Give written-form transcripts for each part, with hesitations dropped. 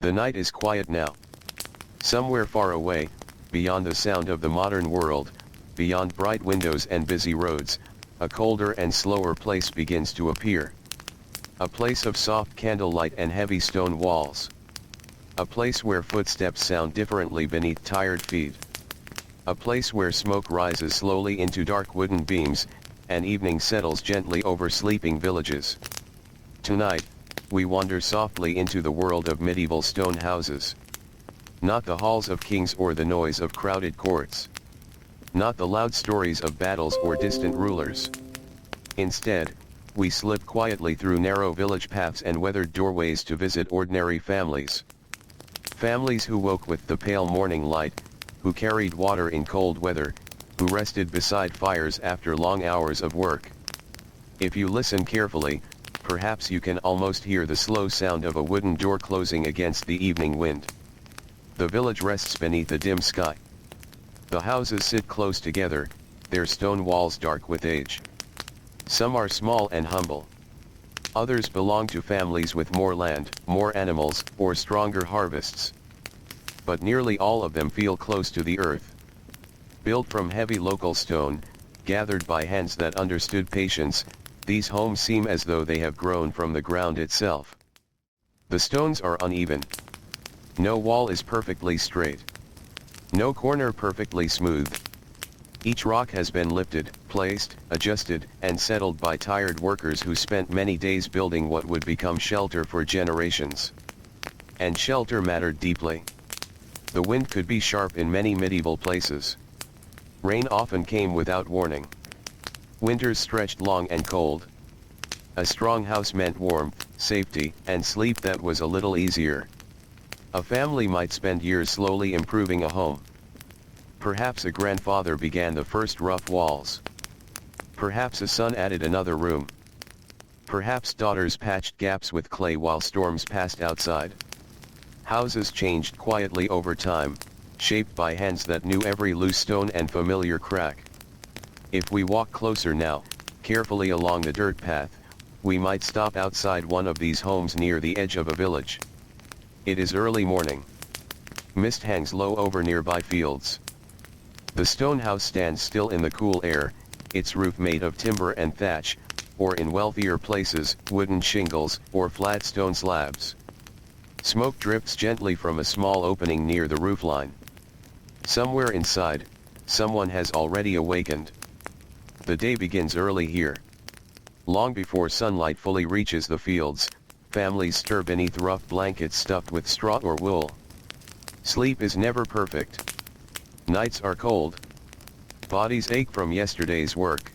The night is quiet now. Somewhere far away, beyond the sound of the modern world, beyond bright windows and busy roads, a colder and slower place begins to appear. A place of soft candlelight and heavy stone walls. A place where footsteps sound differently beneath tired feet. A place where smoke rises slowly into dark wooden beams, and evening settles gently over sleeping villages. Tonight, we wander softly into the world of medieval stone houses. Not the halls of kings or the noise of crowded courts. Not the loud stories of battles or distant rulers. Instead, we slip quietly through narrow village paths and weathered doorways to visit ordinary families. Families who woke with the pale morning light, who carried water in cold weather, who rested beside fires after long hours of work. If you listen carefully, perhaps you can almost hear the slow sound of a wooden door closing against the evening wind. The village rests beneath a dim sky. The houses sit close together, their stone walls dark with age. Some are small and humble. Others belong to families with more land, more animals, or stronger harvests. But nearly all of them feel close to the earth. Built from heavy local stone, gathered by hands that understood patience, these homes seem as though they have grown from the ground itself. The stones are uneven. No wall is perfectly straight. No corner perfectly smooth. Each rock has been lifted, placed, adjusted, and settled by tired workers who spent many days building what would become shelter for generations. And shelter mattered deeply. The wind could be sharp in many medieval places. Rain often came without warning. Winters stretched long and cold. A strong house meant warmth, safety, and sleep that was a little easier. A family might spend years slowly improving a home. Perhaps a grandfather began the first rough walls. Perhaps a son added another room. Perhaps daughters patched gaps with clay while storms passed outside. Houses changed quietly over time, shaped by hands that knew every loose stone and familiar crack. If we walk closer now, carefully along the dirt path, we might stop outside one of these homes near the edge of a village. It is early morning. Mist hangs low over nearby fields. The stone house stands still in the cool air, its roof made of timber and thatch, or in wealthier places, wooden shingles, or flat stone slabs. Smoke drifts gently from a small opening near the roofline. Somewhere inside, someone has already awakened. The day begins early here. Long before sunlight fully reaches the fields, families stir beneath rough blankets stuffed with straw or wool. Sleep is never perfect. Nights are cold. Bodies ache from yesterday's work.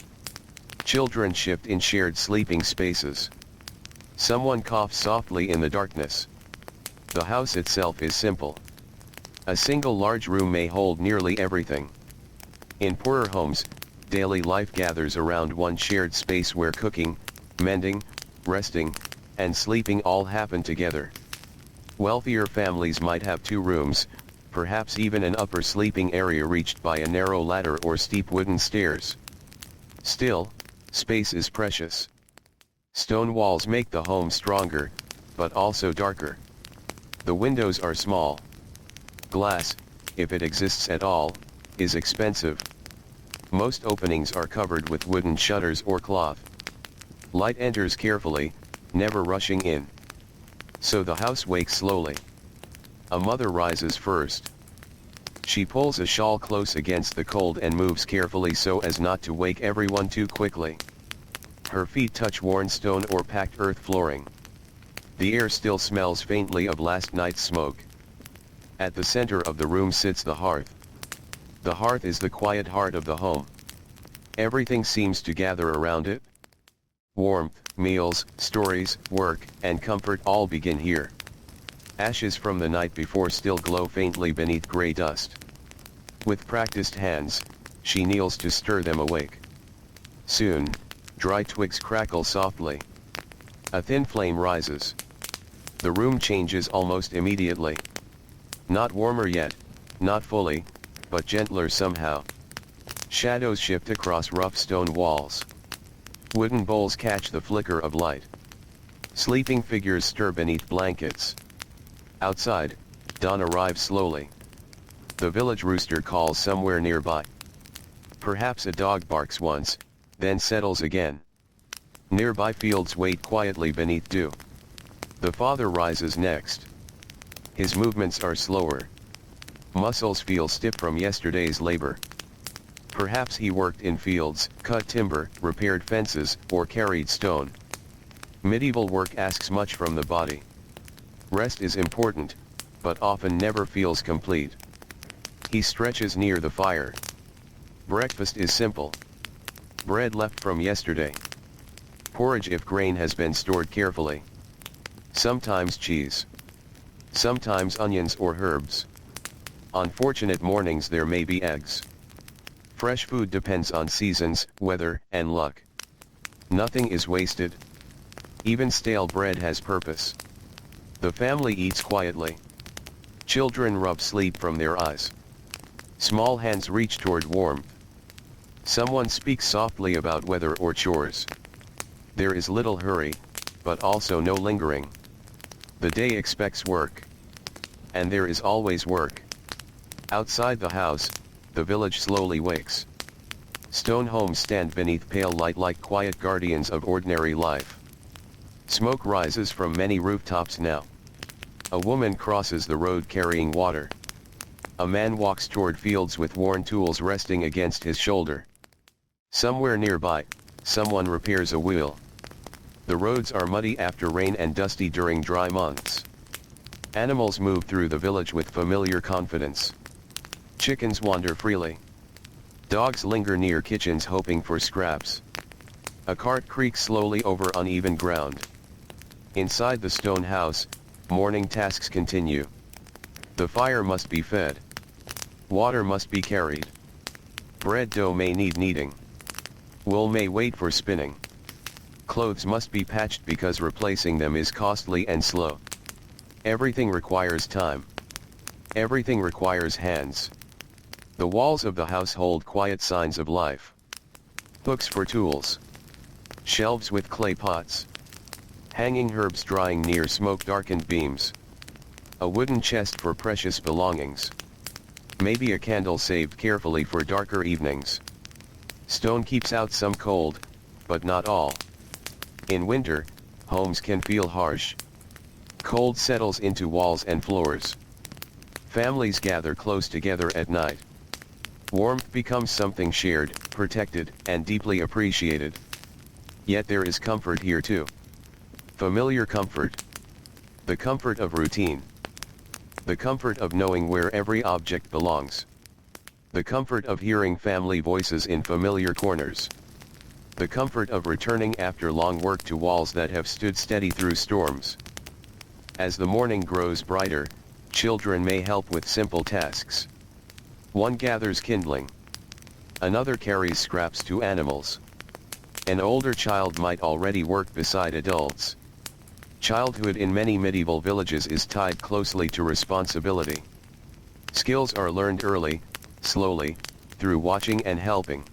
Children shift in shared sleeping spaces. Someone coughs softly in the darkness. The house itself is simple. A single large room may hold nearly everything. In poorer homes, daily life gathers around one shared space where cooking, mending, resting, and sleeping all happen together. Wealthier families might have 2 rooms, perhaps even an upper sleeping area reached by a narrow ladder or steep wooden stairs. Still, space is precious. Stone walls make the home stronger, but also darker. The windows are small. Glass, if it exists at all, is expensive. Most openings are covered with wooden shutters or cloth. Light enters carefully, never rushing in. So the house wakes slowly. A mother rises first. She pulls a shawl close against the cold and moves carefully so as not to wake everyone too quickly. Her feet touch worn stone or packed earth flooring. The air still smells faintly of last night's smoke. At the center of the room sits the hearth. The hearth is the quiet heart of the home. Everything seems to gather around it. Warmth, meals, stories, work, and comfort all begin here. Ashes from the night before still glow faintly beneath gray dust. With practiced hands, she kneels to stir them awake. Soon, dry twigs crackle softly. A thin flame rises. The room changes almost immediately. Not warmer yet, not fully, but gentler somehow. Shadows shift across rough stone walls. Wooden bowls catch the flicker of light. Sleeping figures stir beneath blankets. Outside, dawn arrives slowly. The village rooster calls somewhere nearby. Perhaps a dog barks once, then settles again. Nearby fields wait quietly beneath dew. The father rises next. His movements are slower. Muscles feel stiff from yesterday's labor. Perhaps he worked in fields, cut timber, repaired fences, or carried stone. Medieval work asks much from the body. Rest is important, but often never feels complete. He stretches near the fire. Breakfast is simple. Bread left from yesterday. Porridge if grain has been stored carefully. Sometimes cheese. Sometimes onions or herbs. On fortunate mornings there may be eggs. Fresh food depends on seasons, weather, and luck. Nothing is wasted. Even stale bread has purpose. The family eats quietly. Children rub sleep from their eyes. Small hands reach toward warmth. Someone speaks softly about weather or chores. There is little hurry, but also no lingering. The day expects work. And there is always work. Outside the house, the village slowly wakes. Stone homes stand beneath pale light like quiet guardians of ordinary life. Smoke rises from many rooftops now. A woman crosses the road carrying water. A man walks toward fields with worn tools resting against his shoulder. Somewhere nearby, someone repairs a wheel. The roads are muddy after rain and dusty during dry months. Animals move through the village with familiar confidence. Chickens wander freely. Dogs linger near kitchens hoping for scraps. A cart creaks slowly over uneven ground. Inside the stone house, morning tasks continue. The fire must be fed. Water must be carried. Bread dough may need kneading. Wool may wait for spinning. Clothes must be patched because replacing them is costly and slow. Everything requires time. Everything requires hands. The walls of the house hold quiet signs of life. Hooks for tools. Shelves with clay pots. Hanging herbs drying near smoke-darkened beams. A wooden chest for precious belongings. Maybe a candle saved carefully for darker evenings. Stone keeps out some cold, but not all. In winter, homes can feel harsh. Cold settles into walls and floors. Families gather close together at night. Warmth becomes something shared, protected, and deeply appreciated. Yet there is comfort here too. Familiar comfort. The comfort of routine. The comfort of knowing where every object belongs. The comfort of hearing family voices in familiar corners. The comfort of returning after long work to walls that have stood steady through storms. As the morning grows brighter, children may help with simple tasks. One gathers kindling. Another carries scraps to animals. An older child might already work beside adults. Childhood in many medieval villages is tied closely to responsibility. Skills are learned early, slowly, through watching and helping.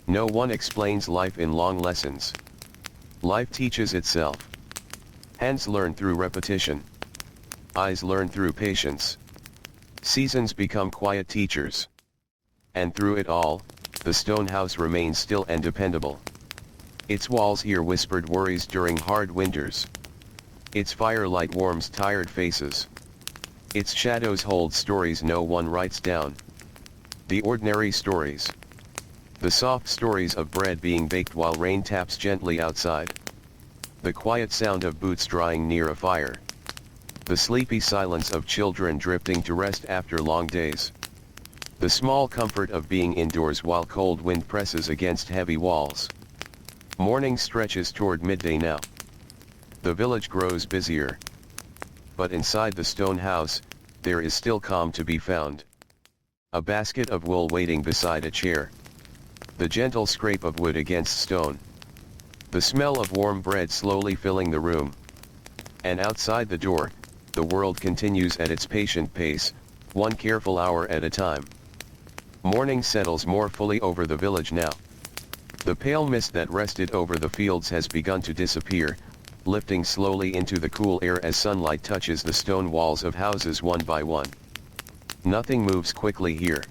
No one explains life in long lessons. Life teaches itself. Hands learn through repetition. Eyes learn through patience. Seasons become quiet teachers. And through it all, the stone house remains still and dependable. Its walls hear whispered worries during hard winters. Its firelight warms tired faces. Its shadows hold stories no one writes down. The ordinary stories. The soft stories of bread being baked while rain taps gently outside. The quiet sound of boots drying near a fire. The sleepy silence of children drifting to rest after long days. The small comfort of being indoors while cold wind presses against heavy walls. Morning stretches toward midday now. The village grows busier. But inside the stone house, there is still calm to be found. A basket of wool waiting beside a chair. The gentle scrape of wood against stone. The smell of warm bread slowly filling the room. And outside the door, the world continues at its patient pace, one careful hour at a time. Morning settles more fully over the village now. The pale mist that rested over the fields has begun to disappear, lifting slowly into the cool air as sunlight touches the stone walls of houses one by one. Nothing moves quickly here.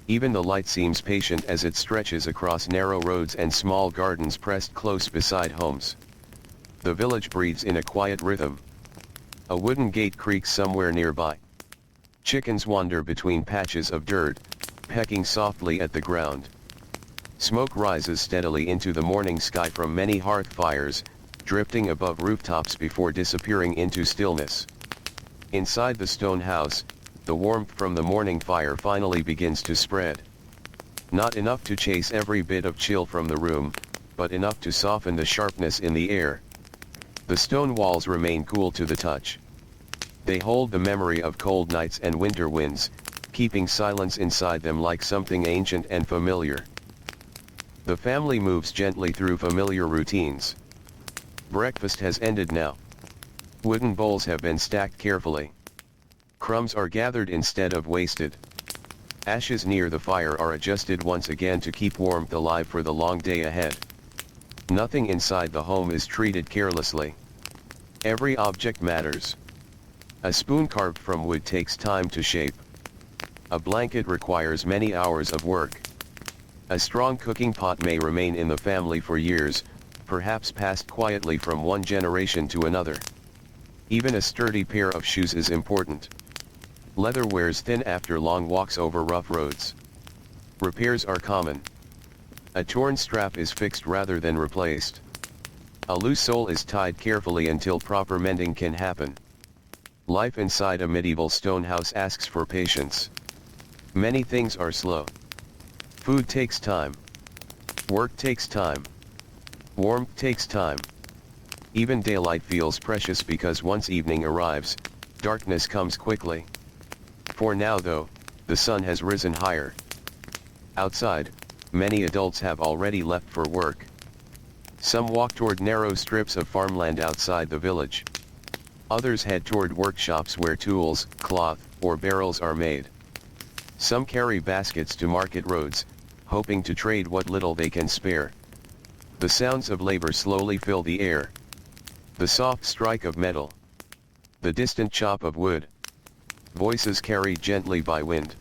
Even the light seems patient as it stretches across narrow roads and small gardens pressed close beside homes. The village breathes in a quiet rhythm. A wooden gate creaks somewhere nearby. Chickens wander between patches of dirt, pecking softly at the ground. Smoke rises steadily into the morning sky from many hearth fires, drifting above rooftops before disappearing into stillness. Inside the stone house, the warmth from the morning fire finally begins to spread. Not enough to chase every bit of chill from the room, but enough to soften the sharpness in the air. The stone walls remain cool to the touch. They hold the memory of cold nights and winter winds, keeping silence inside them like something ancient and familiar. The family moves gently through familiar routines. Breakfast has ended now. Wooden bowls have been stacked carefully. Crumbs are gathered instead of wasted. Ashes near the fire are adjusted once again to keep warmth alive for the long day ahead. Nothing inside the home is treated carelessly. Every object matters. A spoon carved from wood takes time to shape. A blanket requires many hours of work. A strong cooking pot may remain in the family for years, perhaps passed quietly from one generation to another. Even a sturdy pair of shoes is important. Leather wears thin after long walks over rough roads. Repairs are common. A torn strap is fixed rather than replaced. A loose sole is tied carefully until proper mending can happen. Life inside a medieval stone house asks for patience. Many things are slow. Food takes time. Work takes time. Warmth takes time. Even daylight feels precious because once evening arrives, darkness comes quickly. For now though, the sun has risen higher. Outside, many adults have already left for work. Some walk toward narrow strips of farmland outside the village. Others head toward workshops where tools, cloth, or barrels are made. Some carry baskets to market roads, hoping to trade what little they can spare. The sounds of labor slowly fill the air. The soft strike of metal. The distant chop of wood. Voices carried gently by wind.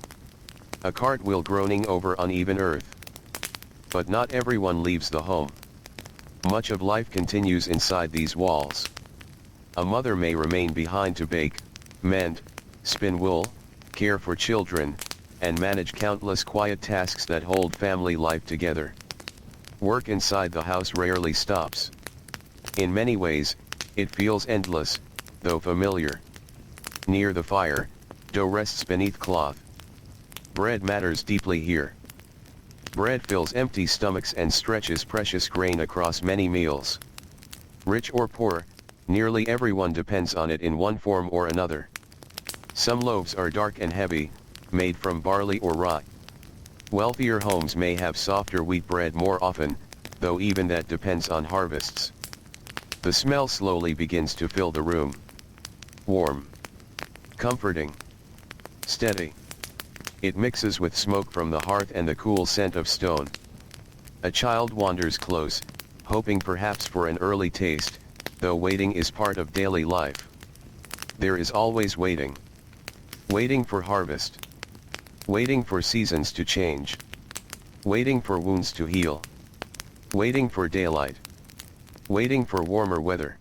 A cartwheel groaning over uneven earth. But not everyone leaves the home. Much of life continues inside these walls. A mother may remain behind to bake, mend, spin wool, care for children, and manage countless quiet tasks that hold family life together. Work inside the house rarely stops. In many ways, it feels endless, though familiar. Near the fire, dough rests beneath cloth. Bread matters deeply here. Bread fills empty stomachs and stretches precious grain across many meals. Rich or poor, nearly everyone depends on it in one form or another. Some loaves are dark and heavy, made from barley or rye. Wealthier homes may have softer wheat bread more often, though even that depends on harvests. The smell slowly begins to fill the room. Warm. Comforting. Steady. It mixes with smoke from the hearth and the cool scent of stone. A child wanders close, hoping perhaps for an early taste, though waiting is part of daily life. There is always waiting. Waiting for harvest. Waiting for seasons to change. Waiting for wounds to heal. Waiting for daylight. Waiting for warmer weather.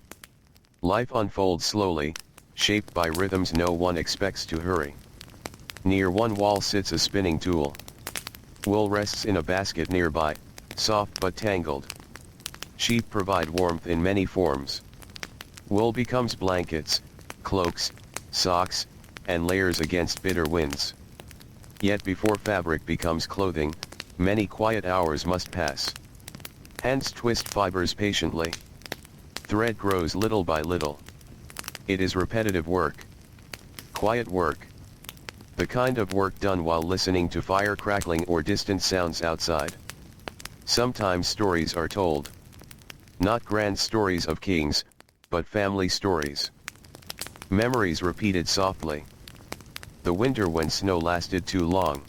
Life unfolds slowly, shaped by rhythms no one expects to hurry. Near one wall sits a spinning tool. Wool rests in a basket nearby, soft but tangled. Sheep provide warmth in many forms. Wool becomes blankets, cloaks, socks, and layers against bitter winds. Yet before fabric becomes clothing, many quiet hours must pass. Hands twist fibers patiently. Thread grows little by little. It is repetitive work. Quiet work. The kind of work done while listening to fire crackling or distant sounds outside. Sometimes stories are told. Not grand stories of kings, but family stories. Memories repeated softly. The winter when snow lasted too long.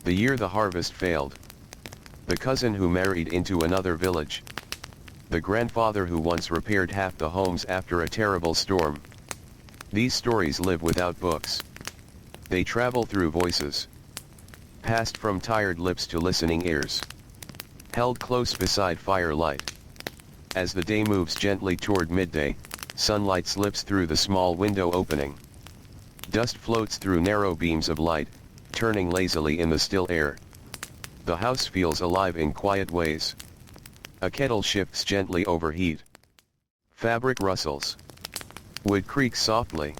The year the harvest failed. The cousin who married into another village. the grandfather who once repaired half the homes after a terrible storm. These stories live without books. They travel through voices, passed from tired lips to listening ears, held close beside firelight. As the day moves gently toward midday, sunlight slips through the small window opening. Dust floats through narrow beams of light, turning lazily in the still air. The house feels alive in quiet ways. A kettle shifts gently over heat. Fabric rustles. Wood creaks softly.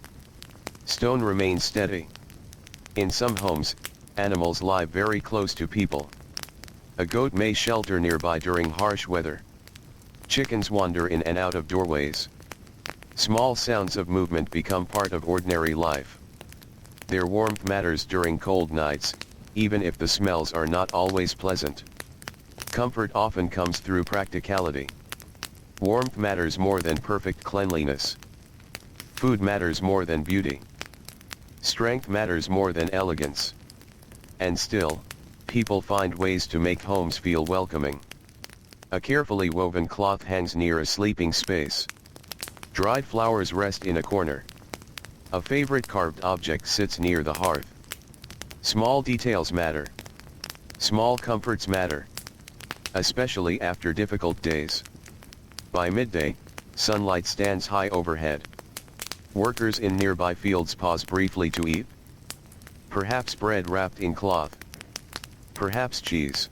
Stone remains steady. In some homes, animals lie very close to people. A goat may shelter nearby during harsh weather. Chickens wander in and out of doorways. Small sounds of movement become part of ordinary life. Their warmth matters during cold nights, even if the smells are not always pleasant. Comfort often comes through practicality. Warmth matters more than perfect cleanliness. Food matters more than beauty. Strength matters more than elegance. And still, people find ways to make homes feel welcoming. A carefully woven cloth hangs near a sleeping space. Dried flowers rest in a corner. A favorite carved object sits near the hearth. Small details matter. Small comforts matter. Especially after difficult days. By midday, sunlight stands high overhead. Workers in nearby fields pause briefly to eat. Perhaps bread wrapped in cloth. Perhaps cheese.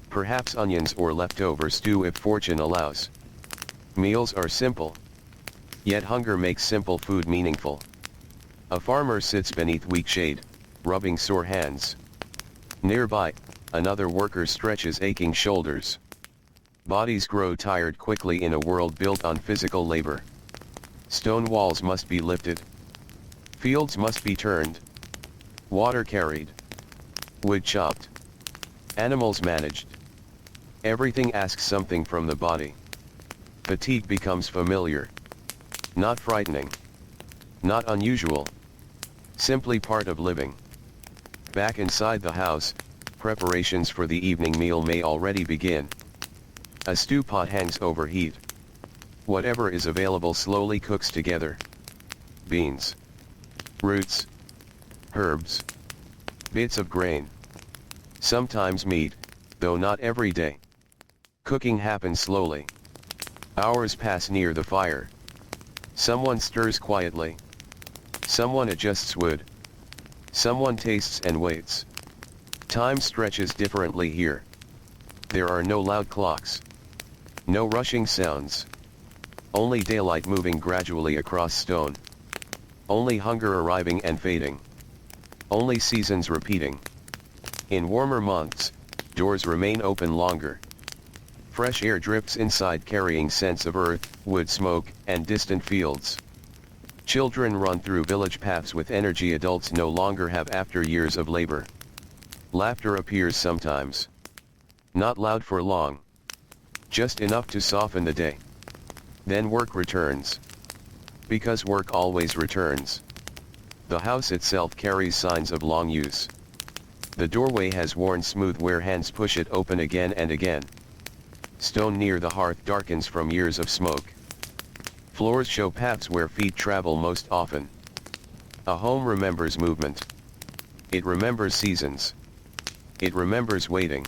Perhaps onions or leftover stew if fortune allows. Meals are simple. Yet hunger makes simple food meaningful. A farmer sits beneath weak shade, rubbing sore hands. Nearby, another worker stretches aching shoulders. Bodies grow tired quickly in a world built on physical labor. Stone walls must be lifted. Fields must be turned. Water carried. Wood chopped. Animals managed. Everything asks something from the body. Fatigue becomes familiar. Not frightening. Not unusual. Simply part of living. Back inside the house, preparations for the evening meal may already begin. A stew pot hangs over heat. Whatever is available slowly cooks together. Beans. Roots. Herbs. Bits of grain. Sometimes meat, though not every day. Cooking happens slowly. Hours pass near the fire. Someone stirs quietly. Someone adjusts wood. Someone tastes and waits. Time stretches differently here. There are no loud clocks. No rushing sounds. Only daylight moving gradually across stone. Only hunger arriving and fading. Only seasons repeating. In warmer months, doors remain open longer. Fresh air drips inside carrying scents of earth, wood smoke, and distant fields. Children run through village paths with energy adults no longer have after years of labor. Laughter appears sometimes. Not loud for long. Just enough to soften the day. Then work returns. Because work always returns. The house itself carries signs of long use. The doorway has worn smooth where hands push it open again and again. Stone near the hearth darkens from years of smoke. Floors show paths where feet travel most often. A home remembers movement. It remembers seasons. It remembers waiting.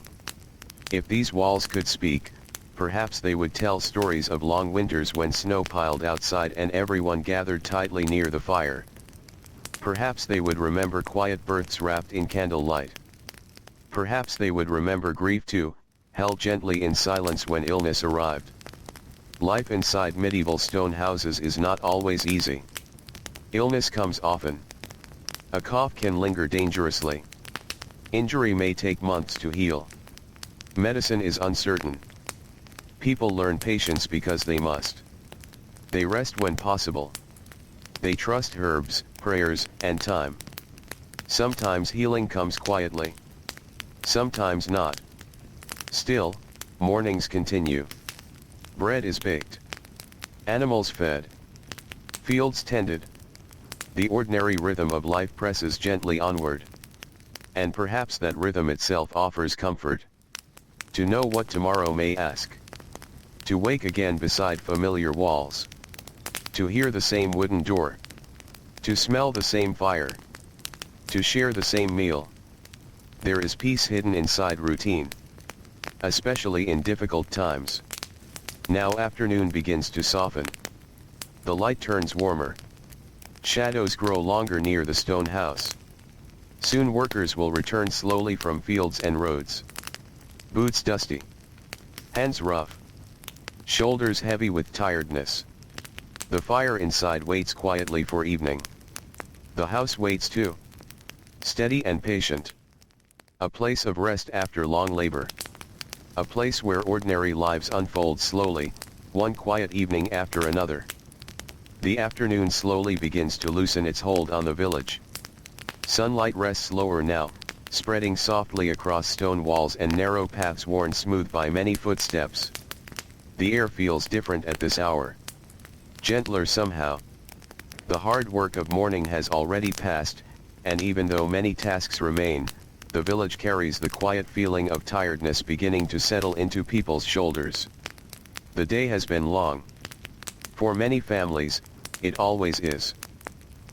If these walls could speak, perhaps they would tell stories of long winters when snow piled outside and everyone gathered tightly near the fire. Perhaps they would remember quiet births wrapped in candlelight. Perhaps they would remember grief too, held gently in silence when illness arrived. Life inside medieval stone houses is not always easy. Illness comes often. A cough can linger dangerously. Injury may take months to heal. Medicine is uncertain. People learn patience because they must. They rest when possible. They trust herbs, prayers, and time. Sometimes healing comes quietly. Sometimes not. Still, mornings continue. Bread is baked. Animals fed. Fields tended. The ordinary rhythm of life presses gently onward. And perhaps that rhythm itself offers comfort. To know what tomorrow may ask. To wake again beside familiar walls. To hear the same wooden door. To smell the same fire. To share the same meal. There is peace hidden inside routine. Especially in difficult times. Now afternoon begins to soften. The light turns warmer. Shadows grow longer near the stone house. Soon workers will return slowly from fields and roads. Boots dusty. Hands rough. Shoulders heavy with tiredness. The fire inside waits quietly for evening. The house waits too. Steady and patient. A place of rest after long labor. A place where ordinary lives unfold slowly, one quiet evening after another. The afternoon slowly begins to loosen its hold on the village. Sunlight rests lower now, spreading softly across stone walls and narrow paths worn smooth by many footsteps. The air feels different at this hour. Gentler somehow. The hard work of morning has already passed, and even though many tasks remain, the village carries the quiet feeling of tiredness beginning to settle into people's shoulders. The day has been long. For many families, it always is.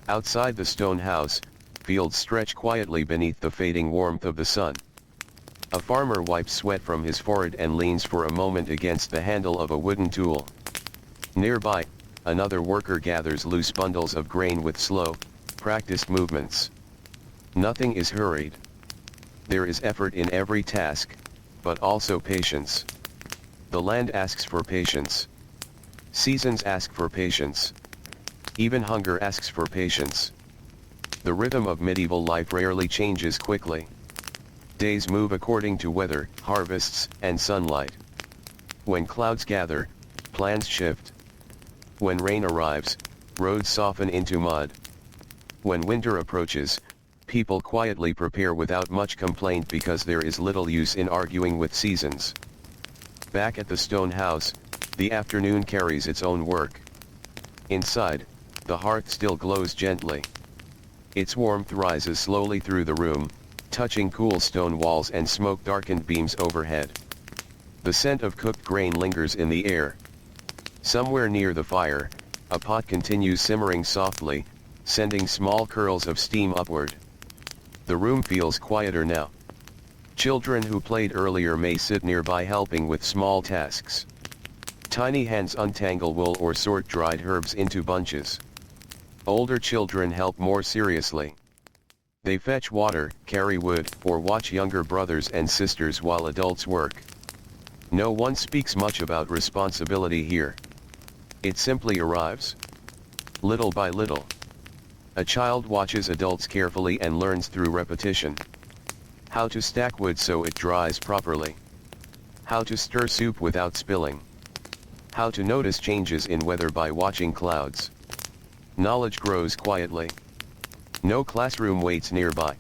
Outside the stone house, fields stretch quietly beneath the fading warmth of the sun. A farmer wipes sweat from his forehead and leans for a moment against the handle of a wooden tool. Nearby, another worker gathers loose bundles of grain with slow, practiced movements. Nothing is hurried. There is effort in every task, but also patience. The land asks for patience. Seasons ask for patience. Even hunger asks for patience. The rhythm of medieval life rarely changes quickly. Days move according to weather, harvests, and sunlight. When clouds gather, plans shift. When rain arrives, roads soften into mud. When winter approaches, people quietly prepare without much complaint because there is little use in arguing with seasons. Back at the stone house, the afternoon carries its own work. Inside, the hearth still glows gently. Its warmth rises slowly through the room, touching cool stone walls and smoke-darkened beams overhead. The scent of cooked grain lingers in the air. Somewhere near the fire, a pot continues simmering softly, sending small curls of steam upward. The room feels quieter now. Children who played earlier may sit nearby helping with small tasks. Tiny hands untangle wool or sort dried herbs into bunches. Older children help more seriously. They fetch water, carry wood, or watch younger brothers and sisters while adults work. No one speaks much about responsibility here. It simply arrives. Little by little. A child watches adults carefully and learns through repetition. How to stack wood so it dries properly. How to stir soup without spilling. How to notice changes in weather by watching clouds. Knowledge grows quietly. No classroom waits nearby.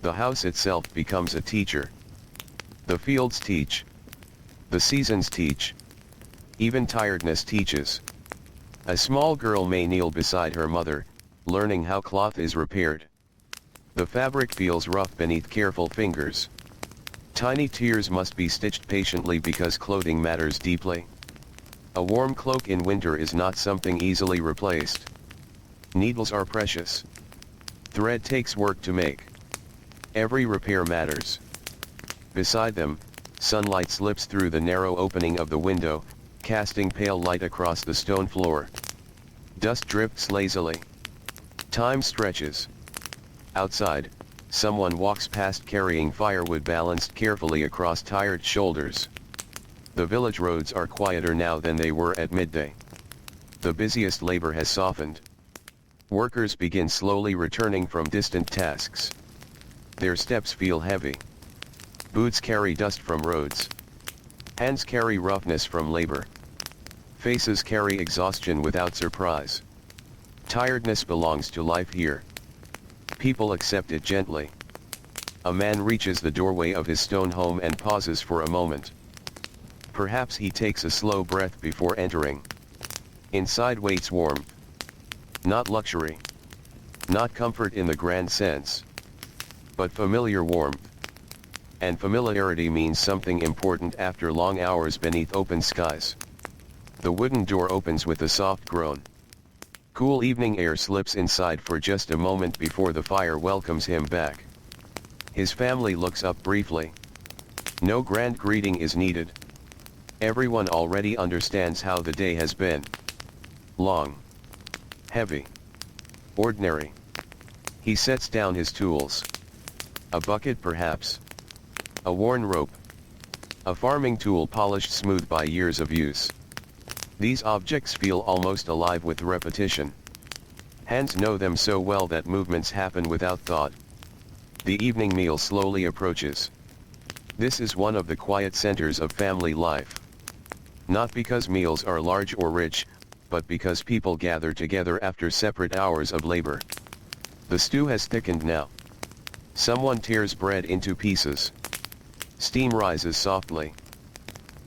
The house itself becomes a teacher. The fields teach. The seasons teach. Even tiredness teaches. A small girl may kneel beside her mother, learning how cloth is repaired. The fabric feels rough beneath careful fingers. Tiny tears must be stitched patiently because clothing matters deeply. A warm cloak in winter is not something easily replaced. Needles are precious. Thread takes work to make. Every repair matters. Beside them, sunlight slips through the narrow opening of the window, casting pale light across the stone floor. Dust drifts lazily. Time stretches. Outside, someone walks past carrying firewood balanced carefully across tired shoulders. The village roads are quieter now than they were at midday. The busiest labor has softened. Workers begin slowly returning from distant tasks. Their steps feel heavy. Boots carry dust from roads. Hands carry roughness from labor. Faces carry exhaustion without surprise. Tiredness belongs to life here. People accept it gently. A man reaches the doorway of his stone home and pauses for a moment. Perhaps he takes a slow breath before entering. Inside waits warmth. Not luxury. Not comfort in the grand sense. But familiar warmth. And familiarity means something important after long hours beneath open skies. The wooden door opens with a soft groan. Cool evening air slips inside for just a moment before the fire welcomes him back. His family looks up briefly. No grand greeting is needed. Everyone already understands how the day has been. Long. Heavy. Ordinary. He sets down his tools. A bucket perhaps. A worn rope. A farming tool polished smooth by years of use. These objects feel almost alive with repetition. Hands know them so well that movements happen without thought. The evening meal slowly approaches. This is one of the quiet centers of family life. Not because meals are large or rich, but because people gather together after separate hours of labor. The stew has thickened now. Someone tears bread into pieces. Steam rises softly.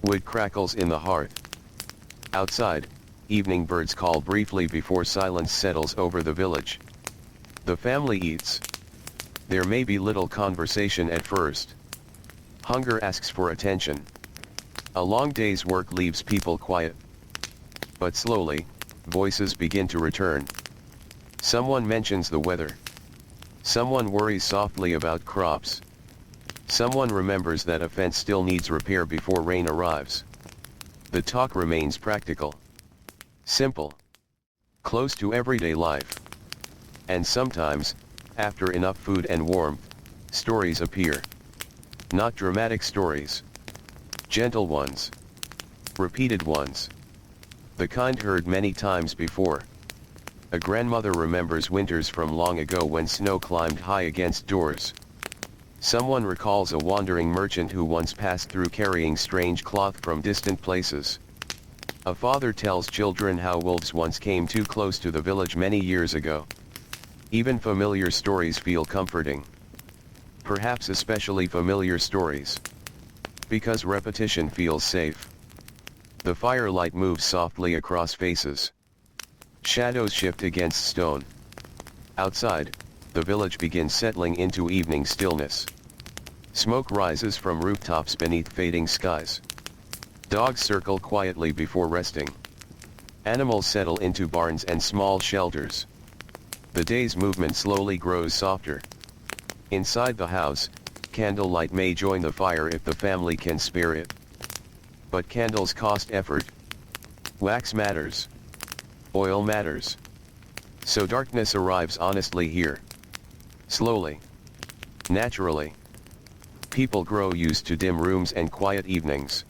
Wood crackles in the hearth. Outside, evening birds call briefly before silence settles over the village. The family eats. There may be little conversation at first. Hunger asks for attention. A long day's work leaves people quiet. But slowly, voices begin to return. Someone mentions the weather. Someone worries softly about crops. Someone remembers that a fence still needs repair before rain arrives. The talk remains practical. Simple. Close to everyday life. And sometimes, after enough food and warmth, stories appear. Not dramatic stories. Gentle ones. Repeated ones. The kind heard many times before. A grandmother remembers winters from long ago when snow climbed high against doors. Someone recalls a wandering merchant who once passed through carrying strange cloth from distant places. A father tells children how wolves once came too close to the village many years ago. Even familiar stories feel comforting. Perhaps especially familiar stories. Because repetition feels safe. The firelight moves softly across faces. Shadows shift against stone. Outside, the village begins settling into evening stillness. Smoke rises from rooftops beneath fading skies. Dogs circle quietly before resting. Animals settle into barns and small shelters. The day's movement slowly grows softer. Inside the house, candlelight may join the fire if the family can spare it. But candles cost effort. Wax matters. Oil matters. So darkness arrives honestly here. Slowly. Naturally. People grow used to dim rooms and quiet evenings.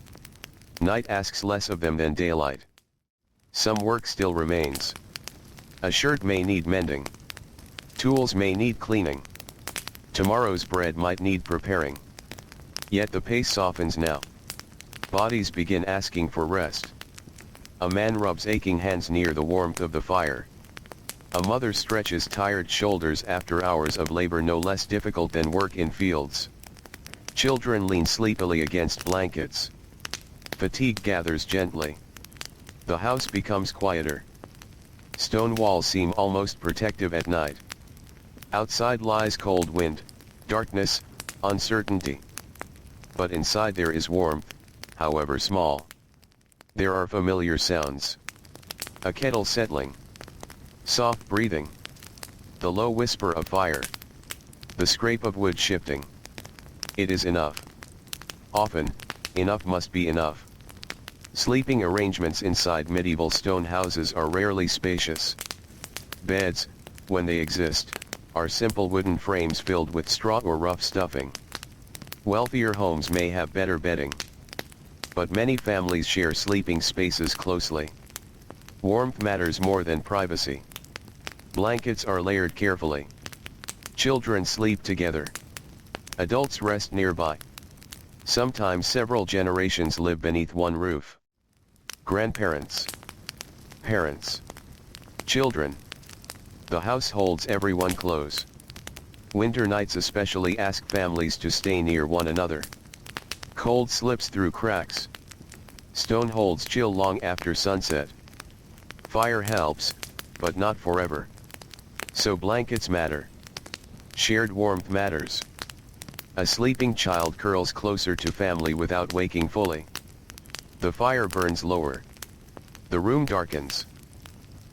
Night asks less of them than daylight. Some work still remains. A shirt may need mending. Tools may need cleaning. Tomorrow's bread might need preparing. Yet the pace softens now. Bodies begin asking for rest. A man rubs aching hands near the warmth of the fire. A mother stretches tired shoulders after hours of labor no less difficult than work in fields. Children lean sleepily against blankets. Fatigue gathers gently. The house becomes quieter. Stone walls seem almost protective at night. Outside lies cold wind, darkness, uncertainty. But inside there is warmth, however small. There are familiar sounds. A kettle settling. Soft breathing. The low whisper of fire. The scrape of wood shifting. It is enough. Often, enough must be enough. Sleeping arrangements inside medieval stone houses are rarely spacious. Beds, when they exist, are simple wooden frames filled with straw or rough stuffing. Wealthier homes may have better bedding. But many families share sleeping spaces closely. Warmth matters more than privacy. Blankets are layered carefully. Children sleep together. Adults rest nearby. Sometimes several generations live beneath one roof. Grandparents. Parents. Children. The house holds everyone close. Winter nights especially ask families to stay near one another. Cold slips through cracks. Stone holds chill long after sunset. Fire helps, but not forever. So blankets matter. Shared warmth matters. A sleeping child curls closer to family without waking fully. The fire burns lower. The room darkens.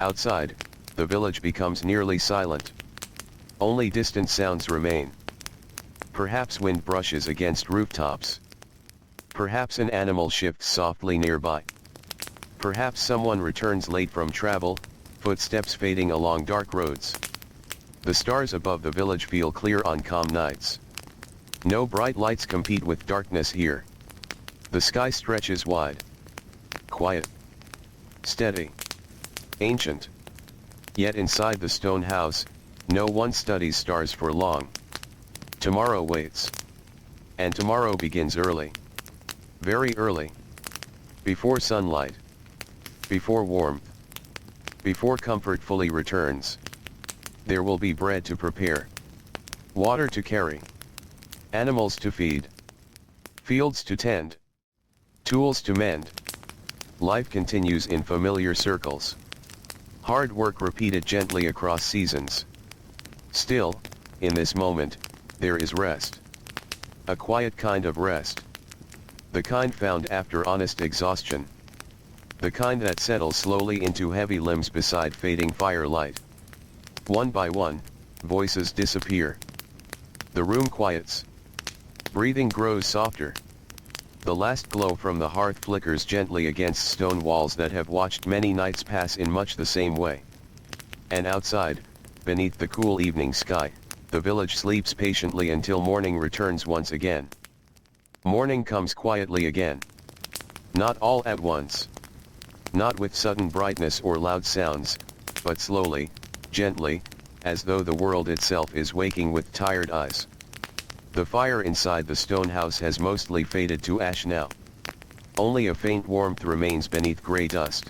Outside, the village becomes nearly silent. Only distant sounds remain. Perhaps wind brushes against rooftops. Perhaps an animal shifts softly nearby. Perhaps someone returns late from travel, footsteps fading along dark roads. The stars above the village feel clear on calm nights. No bright lights compete with darkness here. The sky stretches wide. Quiet. Steady. Ancient. Yet inside the stone house, no one studies stars for long. Tomorrow waits. And tomorrow begins early. Very early. Before sunlight. Before warmth. Before comfort fully returns. There will be bread to prepare. Water to carry. Animals to feed. Fields to tend. Tools to mend. Life continues in familiar circles. Hard work repeated gently across seasons. Still, in this moment, there is rest. A quiet kind of rest. The kind found after honest exhaustion. The kind that settles slowly into heavy limbs beside fading firelight. One by one, voices disappear. The room quiets. Breathing grows softer. The last glow from the hearth flickers gently against stone walls that have watched many nights pass in much the same way. And outside, beneath the cool evening sky, the village sleeps patiently until morning returns once again. Morning comes quietly again. Not all at once. Not with sudden brightness or loud sounds, but slowly, gently, as though the world itself is waking with tired eyes. The fire inside the stone house has mostly faded to ash now. Only a faint warmth remains beneath gray dust.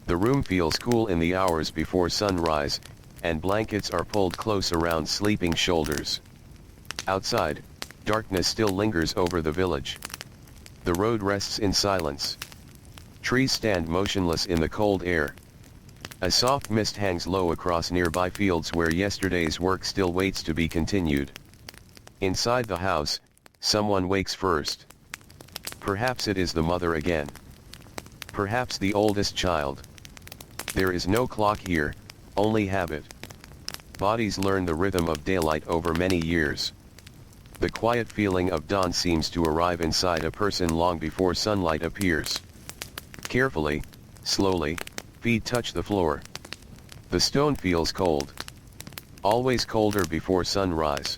The room feels cool in the hours before sunrise, and blankets are pulled close around sleeping shoulders. Outside, darkness still lingers over the village. The road rests in silence. Trees stand motionless in the cold air. A soft mist hangs low across nearby fields where yesterday's work still waits to be continued. Inside the house, someone wakes first. Perhaps it is the mother again. Perhaps the oldest child. There is no clock here, only habit. Bodies learn the rhythm of daylight over many years. The quiet feeling of dawn seems to arrive inside a person long before sunlight appears. Carefully, slowly, feet touch the floor. The stone feels cold. Always colder before sunrise.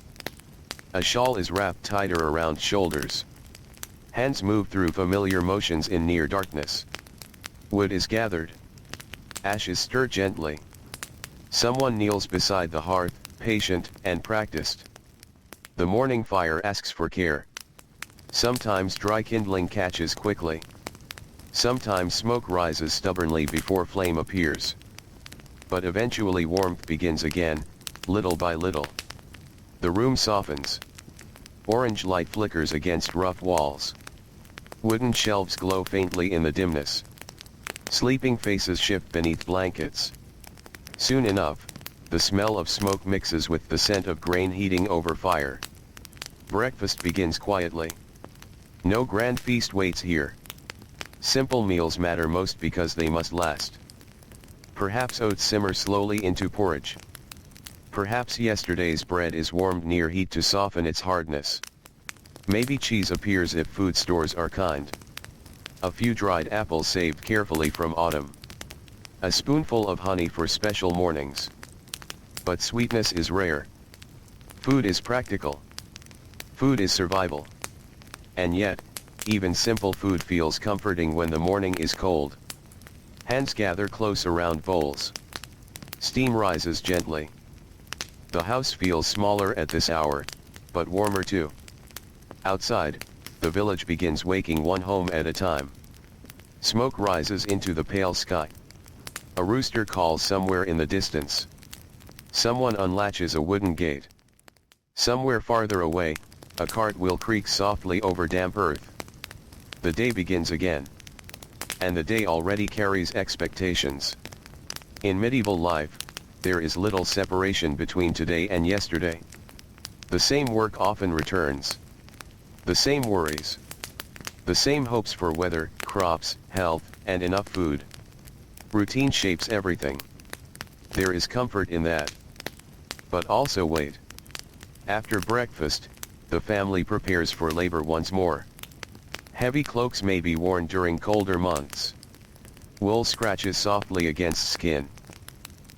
A shawl is wrapped tighter around shoulders. Hands move through familiar motions in near darkness. Wood is gathered. Ashes stir gently. Someone kneels beside the hearth, patient and practiced. The morning fire asks for care. Sometimes dry kindling catches quickly. Sometimes smoke rises stubbornly before flame appears. But eventually warmth begins again, little by little. The room softens. Orange light flickers against rough walls. Wooden shelves glow faintly in the dimness. Sleeping faces shift beneath blankets. Soon enough, the smell of smoke mixes with the scent of grain heating over fire. Breakfast begins quietly. No grand feast waits here. Simple meals matter most because they must last. Perhaps oats simmer slowly into porridge. Perhaps yesterday's bread is warmed near heat to soften its hardness. Maybe cheese appears if food stores are kind. A few dried apples saved carefully from autumn. A spoonful of honey for special mornings. But sweetness is rare. Food is practical. Food is survival. And yet, even simple food feels comforting when the morning is cold. Hands gather close around bowls. Steam rises gently. The house feels smaller at this hour, but warmer too. Outside, the village begins waking one home at a time. Smoke rises into the pale sky. A rooster calls somewhere in the distance. Someone unlatches a wooden gate. Somewhere farther away, a cart will creak softly over damp earth. The day begins again. And the day already carries expectations. In medieval life, there is little separation between today and yesterday. The same work often returns. The same worries. The same hopes for weather, crops, health, and enough food. Routine shapes everything. There is comfort in that. But also wait. After breakfast, the family prepares for labor once more. Heavy cloaks may be worn during colder months. Wool scratches softly against skin.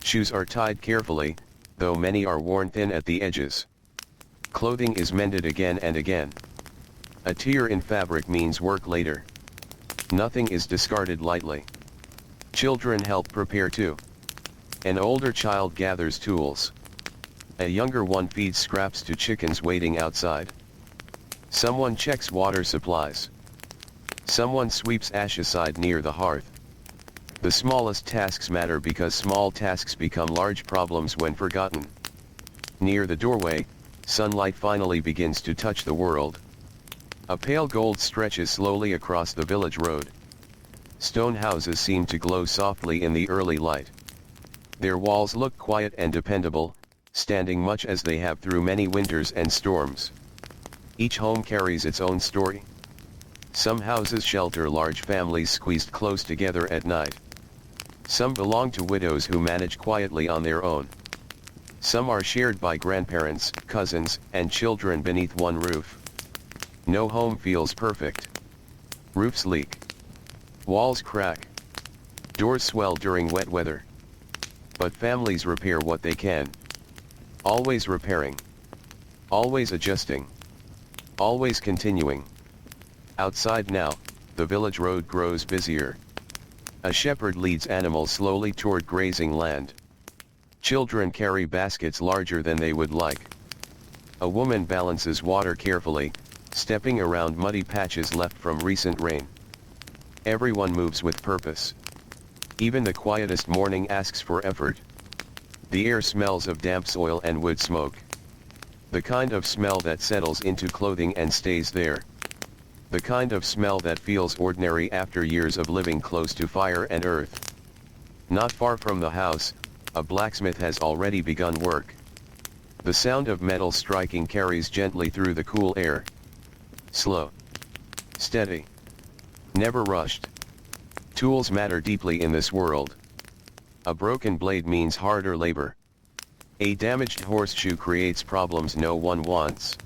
Shoes are tied carefully, though many are worn thin at the edges. Clothing is mended again and again. A tear in fabric means work later. Nothing is discarded lightly. Children help prepare too. An older child gathers tools. A younger one feeds scraps to chickens waiting outside. Someone checks water supplies. Someone sweeps ash aside near the hearth. The smallest tasks matter because small tasks become large problems when forgotten. Near the doorway, sunlight finally begins to touch the world. A pale gold stretches slowly across the village road. Stone houses seem to glow softly in the early light. Their walls look quiet and dependable, standing much as they have through many winters and storms. Each home carries its own story. Some houses shelter large families squeezed close together at night. Some belong to widows who manage quietly on their own. Some are shared by grandparents, cousins, and children beneath one roof. No home feels perfect. Roofs leak. Walls crack. Doors swell during wet weather. But families repair what they can. Always repairing. Always adjusting. Always continuing. Outside now, the village road grows busier. A shepherd leads animals slowly toward grazing land. Children carry baskets larger than they would like. A woman balances water carefully, stepping around muddy patches left from recent rain. Everyone moves with purpose. Even the quietest morning asks for effort. The air smells of damp soil and wood smoke. The kind of smell that settles into clothing and stays there. The kind of smell that feels ordinary after years of living close to fire and earth. Not far from the house, a blacksmith has already begun work. The sound of metal striking carries gently through the cool air. Slow. Steady. Never rushed. Tools matter deeply in this world. A broken blade means harder labor. A damaged horseshoe creates problems no one wants.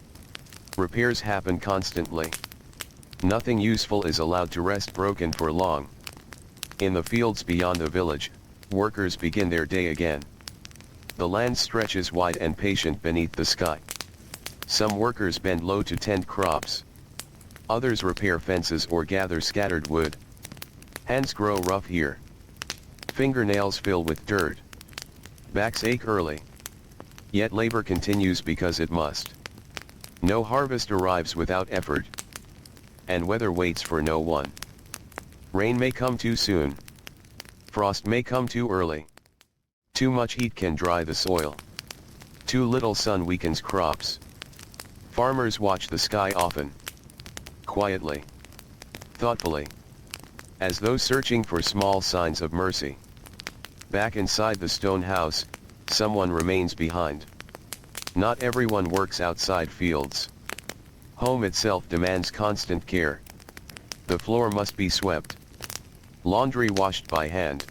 Repairs happen constantly. Nothing useful is allowed to rest broken for long. In the fields beyond the village, workers begin their day again. The land stretches wide and patient beneath the sky. Some workers bend low to tend crops. Others repair fences or gather scattered wood. Hands grow rough here. Fingernails fill with dirt. Backs ache early. Yet labor continues because it must. No harvest arrives without effort. And weather waits for no one. Rain may come too soon. Frost may come too early. Too much heat can dry the soil. Too little sun weakens crops. Farmers watch the sky often. Quietly. Thoughtfully. As though searching for small signs of mercy. Back inside the stone house, someone remains behind. Not everyone works outside fields. Home itself demands constant care. The floor must be swept. Laundry washed by hand.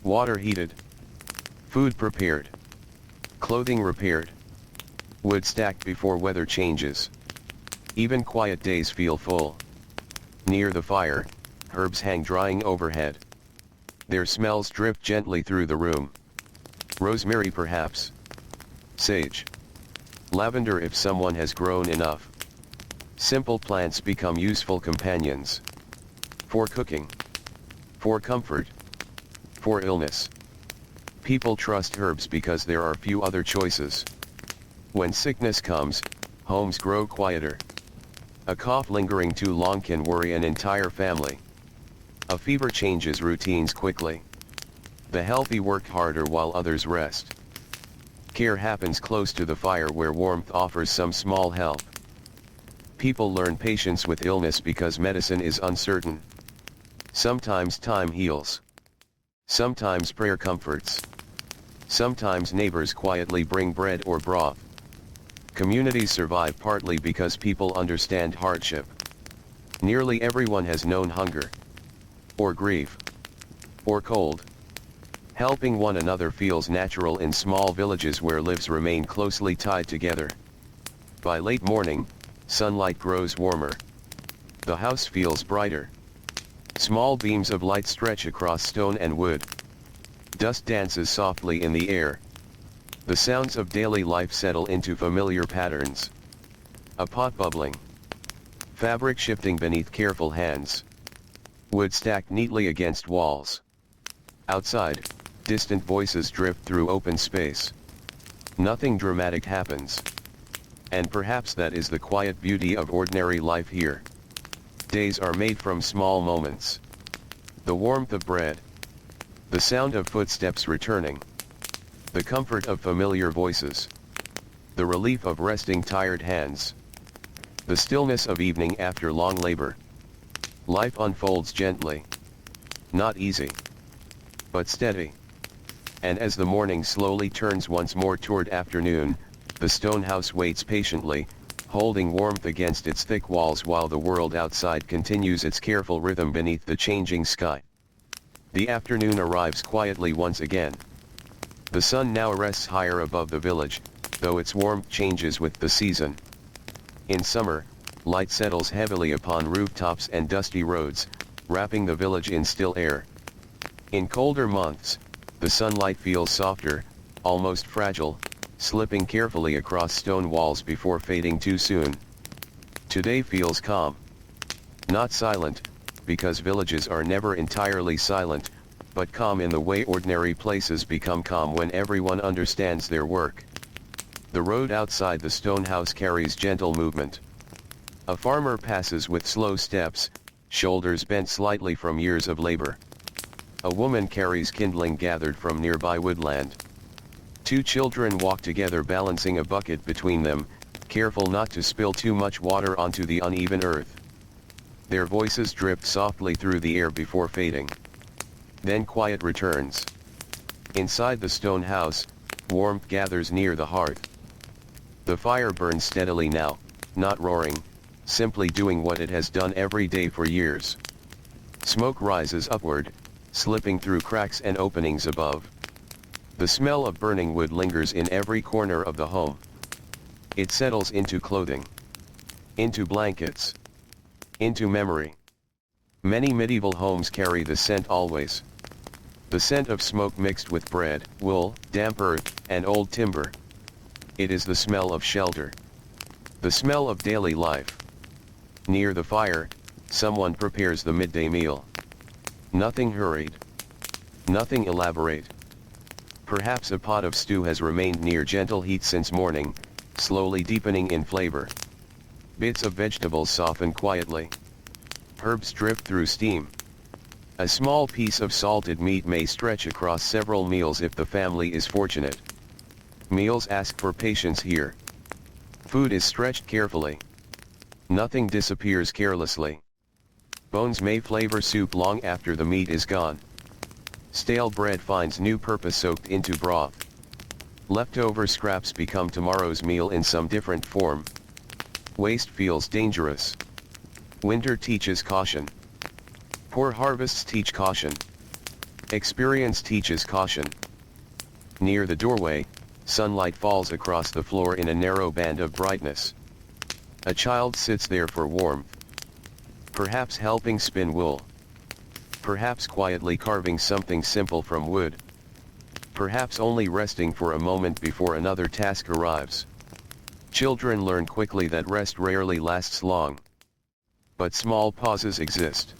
Water heated. Food prepared. Clothing repaired. Wood stacked before weather changes. Even quiet days feel full. Near the fire, herbs hang drying overhead. Their smells drift gently through the room. Rosemary perhaps. Sage. Lavender if someone has grown enough. Simple plants become useful companions. For cooking. For comfort. For illness. People trust herbs because there are few other choices. When sickness comes, homes grow quieter. A cough lingering too long can worry an entire family. A fever changes routines quickly. The healthy work harder while others rest. Care happens close to the fire where warmth offers some small help. People learn patience with illness because medicine is uncertain. Sometimes time heals. Sometimes prayer comforts. Sometimes neighbors quietly bring bread or broth. Communities survive partly because people understand hardship. Nearly everyone has known hunger, or grief, or cold. Helping one another feels natural in small villages where lives remain closely tied together. By late morning, sunlight grows warmer. The house feels brighter. Small beams of light stretch across stone and wood. Dust dances softly in the air. The sounds of daily life settle into familiar patterns. A pot bubbling. Fabric shifting beneath careful hands. Wood stacked neatly against walls. Outside, distant voices drift through open space. Nothing dramatic happens. And perhaps that is the quiet beauty of ordinary life here. Days are made from small moments. The warmth of bread. The sound of footsteps returning. The comfort of familiar voices. The relief of resting tired hands. The stillness of evening after long labor. Life unfolds gently. Not easy, but steady. And as the morning slowly turns once more toward afternoon, the stone house waits patiently, holding warmth against its thick walls while the world outside continues its careful rhythm beneath the changing sky. The afternoon arrives quietly once again. The sun now rests higher above the village, though its warmth changes with the season. In summer, light settles heavily upon rooftops and dusty roads, wrapping the village in still air. In colder months, the sunlight feels softer, almost fragile, slipping carefully across stone walls before fading too soon. Today feels calm. Not silent, because villages are never entirely silent, but calm in the way ordinary places become calm when everyone understands their work. The road outside the stone house carries gentle movement. A farmer passes with slow steps, shoulders bent slightly from years of labor. A woman carries kindling gathered from nearby woodland. Two children walk together balancing a bucket between them, careful not to spill too much water onto the uneven earth. Their voices drift softly through the air before fading. Then quiet returns. Inside the stone house, warmth gathers near the hearth. The fire burns steadily now, not roaring, simply doing what it has done every day for years. Smoke rises upward, slipping through cracks and openings above. The smell of burning wood lingers in every corner of the home. It settles into clothing, into blankets, into memory. Many medieval homes carry the scent always. The scent of smoke mixed with bread, wool, damp earth, and old timber. It is the smell of shelter. The smell of daily life. Near the fire, someone prepares the midday meal. Nothing hurried. Nothing elaborate. Perhaps a pot of stew has remained near gentle heat since morning, slowly deepening in flavor. Bits of vegetables soften quietly. Herbs drift through steam. A small piece of salted meat may stretch across several meals if the family is fortunate. Meals ask for patience here. Food is stretched carefully. Nothing disappears carelessly. Bones may flavor soup long after the meat is gone. Stale bread finds new purpose soaked into broth. Leftover scraps become tomorrow's meal in some different form. Waste feels dangerous. Winter teaches caution. Poor harvests teach caution. Experience teaches caution. Near the doorway, sunlight falls across the floor in a narrow band of brightness. A child sits there for warmth. Perhaps helping spin wool. Perhaps quietly carving something simple from wood. Perhaps only resting for a moment before another task arrives. Children learn quickly that rest rarely lasts long. But small pauses exist.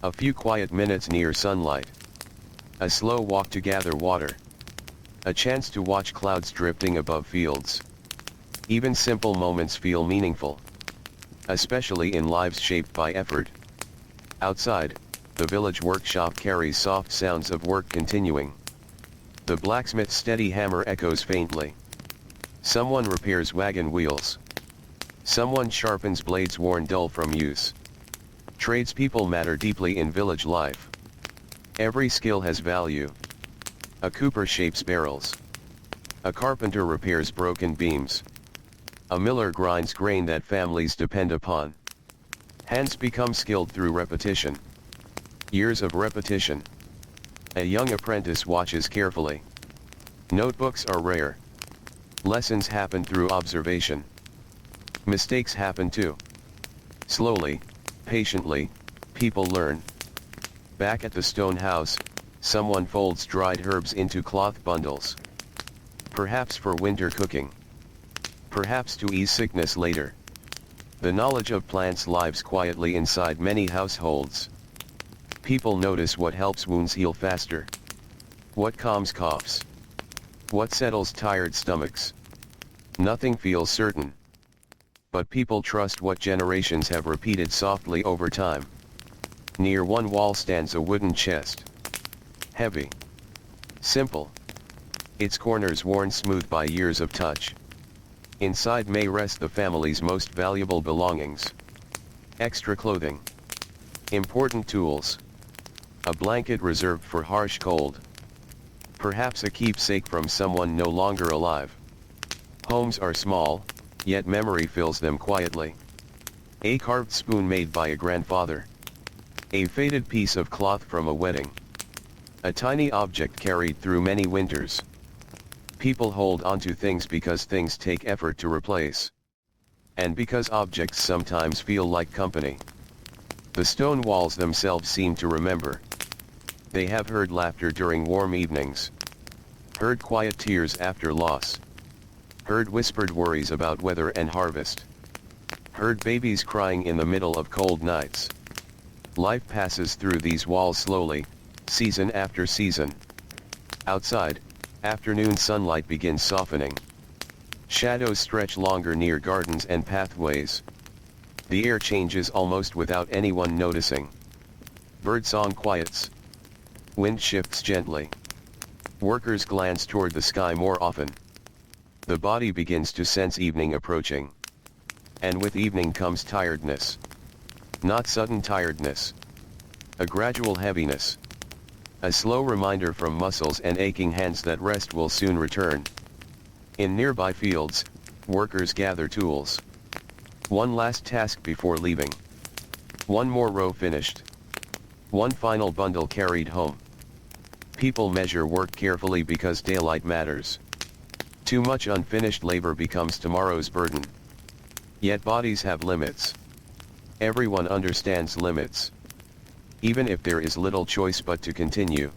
A few quiet minutes near sunlight. A slow walk to gather water. A chance to watch clouds drifting above fields. Even simple moments feel meaningful. Especially in lives shaped by effort. Outside, the village workshop carries soft sounds of work continuing. The blacksmith's steady hammer echoes faintly. Someone repairs wagon wheels. Someone sharpens blades worn dull from use. Tradespeople matter deeply in village life. Every skill has value. A cooper shapes barrels. A carpenter repairs broken beams. A miller grinds grain that families depend upon. Hands become skilled through repetition. Years of repetition. A young apprentice watches carefully. Notebooks are rare. Lessons happen through observation. Mistakes happen too. Slowly, patiently, people learn. Back at the stone house, someone folds dried herbs into cloth bundles. Perhaps for winter cooking. Perhaps to ease sickness later. The knowledge of plants lives quietly inside many households. People notice what helps wounds heal faster. What calms coughs. What settles tired stomachs. Nothing feels certain. But people trust what generations have repeated softly over time. Near one wall stands a wooden chest. Heavy. Simple. Its corners worn smooth by years of touch. Inside may rest the family's most valuable belongings. Extra clothing. Important tools. A blanket reserved for harsh cold. Perhaps a keepsake from someone no longer alive. Homes are small, yet memory fills them quietly. A carved spoon made by a grandfather. A faded piece of cloth from a wedding. A tiny object carried through many winters. People hold onto things because things take effort to replace. And because objects sometimes feel like company. The stone walls themselves seem to remember. They have heard laughter during warm evenings. Heard quiet tears after loss. Heard whispered worries about weather and harvest. Heard babies crying in the middle of cold nights. Life passes through these walls slowly, season after season. Outside, afternoon sunlight begins softening. Shadows stretch longer near gardens and pathways. The air changes almost without anyone noticing. Birdsong quiets. Wind shifts gently. Workers glance toward the sky more often. The body begins to sense evening approaching. And with evening comes tiredness. Not sudden tiredness. A gradual heaviness. A slow reminder from muscles and aching hands that rest will soon return. In nearby fields, workers gather tools. One last task before leaving. One more row finished. One final bundle carried home. People measure work carefully because daylight matters. Too much unfinished labor becomes tomorrow's burden. Yet bodies have limits. Everyone understands limits. Even if there is little choice but to continue.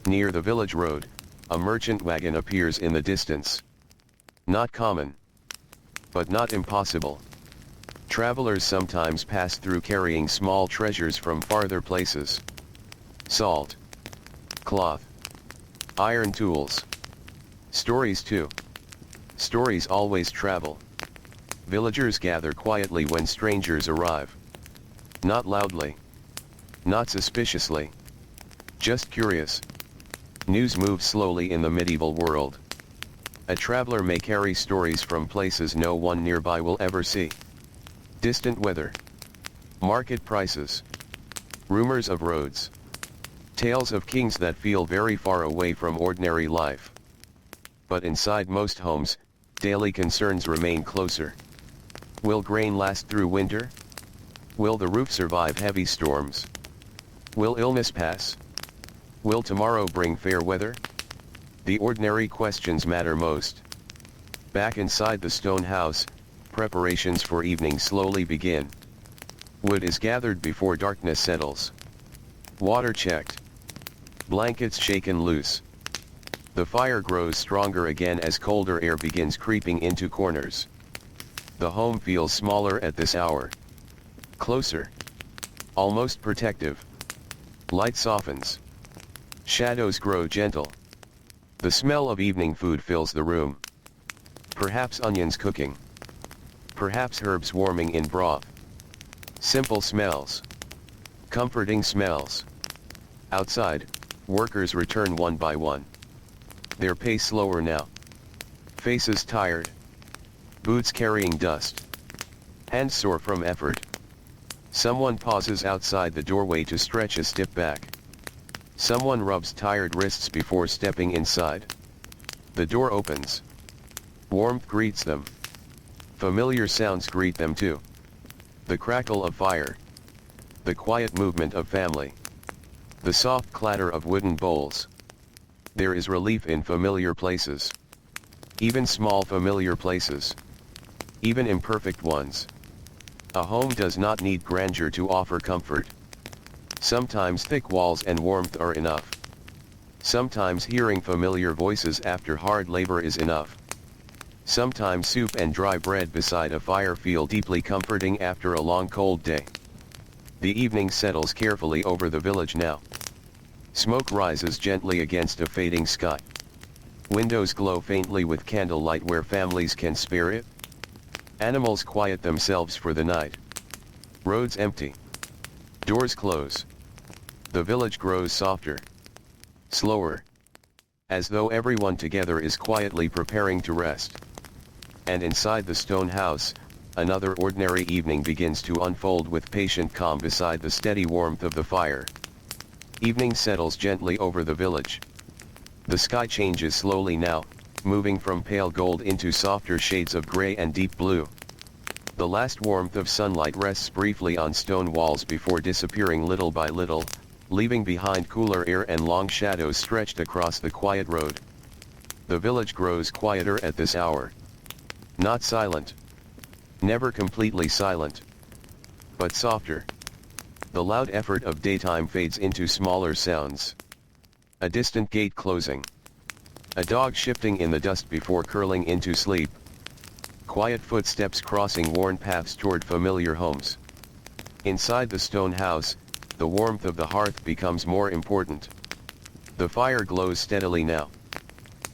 Near the village road, a merchant wagon appears in the distance. Not common. But not impossible. Travelers sometimes pass through carrying small treasures from farther places. Salt. Cloth. Iron tools. Stories too. Stories always travel. Villagers gather quietly when strangers arrive. Not loudly. Not suspiciously. Just curious. News moves slowly in the medieval world. A traveler may carry stories from places no one nearby will ever see. Distant weather. Market prices. Rumors of roads. Tales of kings that feel very far away from ordinary life. But inside most homes, daily concerns remain closer. Will grain last through winter? Will the roof survive heavy storms? Will illness pass? Will tomorrow bring fair weather? The ordinary questions matter most. Back inside the stone house, preparations for evening slowly begin. Wood is gathered before darkness settles. Water checked. Blankets shaken loose. The fire grows stronger again as colder air begins creeping into corners. The home feels smaller at this hour. Closer. Almost protective. Light softens. Shadows grow gentle. The smell of evening food fills the room. Perhaps onions cooking. Perhaps herbs warming in broth. Simple smells. Comforting smells. Outside, workers return one by one. Their pace slower now. Faces tired. Boots carrying dust. Hands sore from effort. Someone pauses outside the doorway to stretch a step back. Someone rubs tired wrists before stepping inside. The door opens. Warmth greets them. Familiar sounds greet them too. The crackle of fire. The quiet movement of family. The soft clatter of wooden bowls. There is relief in familiar places. Even small familiar places. Even imperfect ones. A home does not need grandeur to offer comfort. Sometimes thick walls and warmth are enough. Sometimes hearing familiar voices after hard labor is enough. Sometimes soup and dry bread beside a fire feel deeply comforting after a long cold day. The evening settles carefully over the village now. Smoke rises gently against a fading sky. Windows glow faintly with candlelight where families can spare it. Animals quiet themselves for the night. Roads empty. Doors close. The village grows softer. Slower. As though everyone together is quietly preparing to rest. And inside the stone house, another ordinary evening begins to unfold with patient calm beside the steady warmth of the fire. Evening settles gently over the village. The sky changes slowly now, moving from pale gold into softer shades of gray and deep blue. The last warmth of sunlight rests briefly on stone walls before disappearing little by little, leaving behind cooler air and long shadows stretched across the quiet road. The village grows quieter at this hour. Not silent. Never completely silent. But softer. The loud effort of daytime fades into smaller sounds. A distant gate closing. A dog shifting in the dust before curling into sleep. Quiet footsteps crossing worn paths toward familiar homes. Inside the stone house, the warmth of the hearth becomes more important. The fire glows steadily now.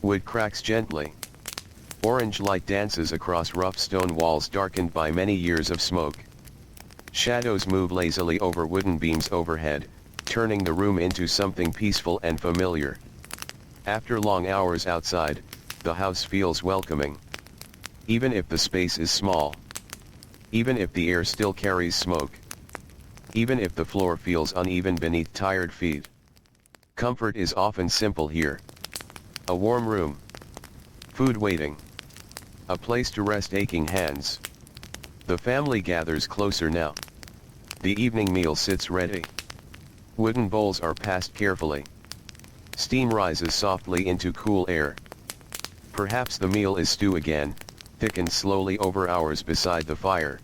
Wood cracks gently. Orange light dances across rough stone walls darkened by many years of smoke. Shadows move lazily over wooden beams overhead, turning the room into something peaceful and familiar. After long hours outside, the house feels welcoming. Even if the space is small. Even if the air still carries smoke. Even if the floor feels uneven beneath tired feet. Comfort is often simple here. A warm room. Food waiting. A place to rest aching hands. The family gathers closer now. The evening meal sits ready. Wooden bowls are passed carefully. Steam rises softly into cool air. Perhaps the meal is stew again, thickened slowly over hours beside the fire.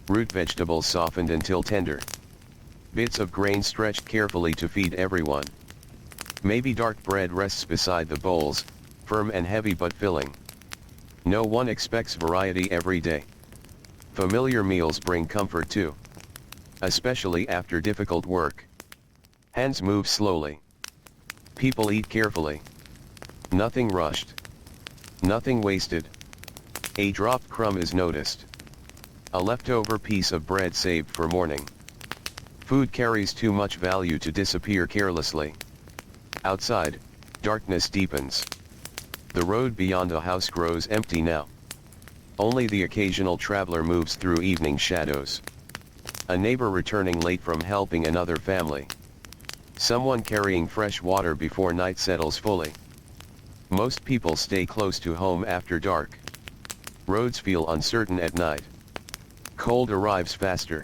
Root vegetables softened until tender. Bits of grain stretched carefully to feed everyone. Maybe dark bread rests beside the bowls, firm and heavy but filling. No one expects variety every day. Familiar meals bring comfort too. Especially after difficult work. Hands move slowly. People eat carefully. Nothing rushed. Nothing wasted. A dropped crumb is noticed. A leftover piece of bread saved for morning. Food carries too much value to disappear carelessly. Outside, darkness deepens. The road beyond the house grows empty now. Only the occasional traveler moves through evening shadows. A neighbor returning late from helping another family. Someone carrying fresh water before night settles fully. Most people stay close to home after dark. Roads feel uncertain at night. Cold arrives faster.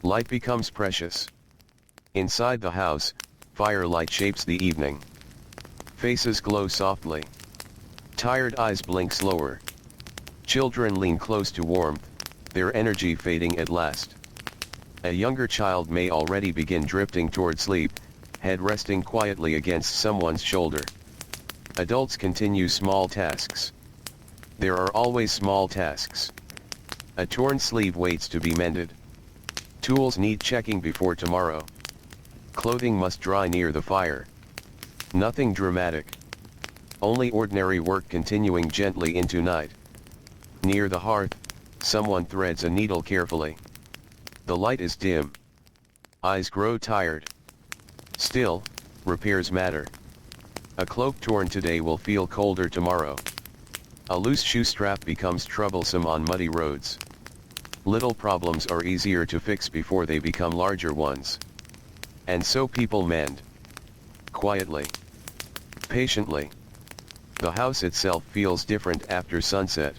Light becomes precious. Inside the house, firelight shapes the evening. Faces glow softly. Tired eyes blink slower. Children lean close to warmth, their energy fading at last. A younger child may already begin drifting toward sleep, head resting quietly against someone's shoulder. Adults continue small tasks. There are always small tasks. A torn sleeve waits to be mended. Tools need checking before tomorrow. Clothing must dry near the fire. Nothing dramatic. Only ordinary work continuing gently into night. Near the hearth, someone threads a needle carefully. The light is dim. Eyes grow tired. Still, repairs matter. A cloak torn today will feel colder tomorrow. A loose shoe strap becomes troublesome on muddy roads. Little problems are easier to fix before they become larger ones. And so people mend. Quietly. Patiently. The house itself feels different after sunset.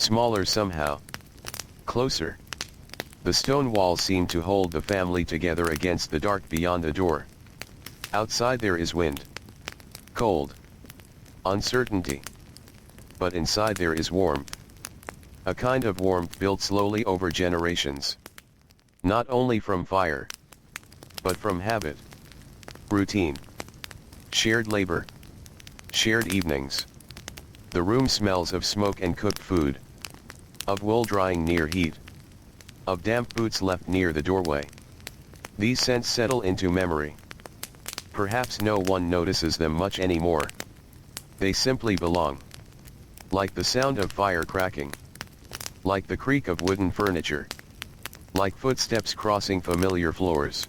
Smaller somehow. Closer. The stone walls seem to hold the family together against the dark beyond the door. Outside there is wind. Cold. Uncertainty. But inside there is warmth. A kind of warmth built slowly over generations. Not only from fire, but from habit. Routine. Shared labor. Shared evenings. The room smells of smoke and cooked food. Of wool drying near heat. Of damp boots left near the doorway. These scents settle into memory. Perhaps no one notices them much anymore. They simply belong. Like the sound of fire cracking. Like the creak of wooden furniture. Like footsteps crossing familiar floors.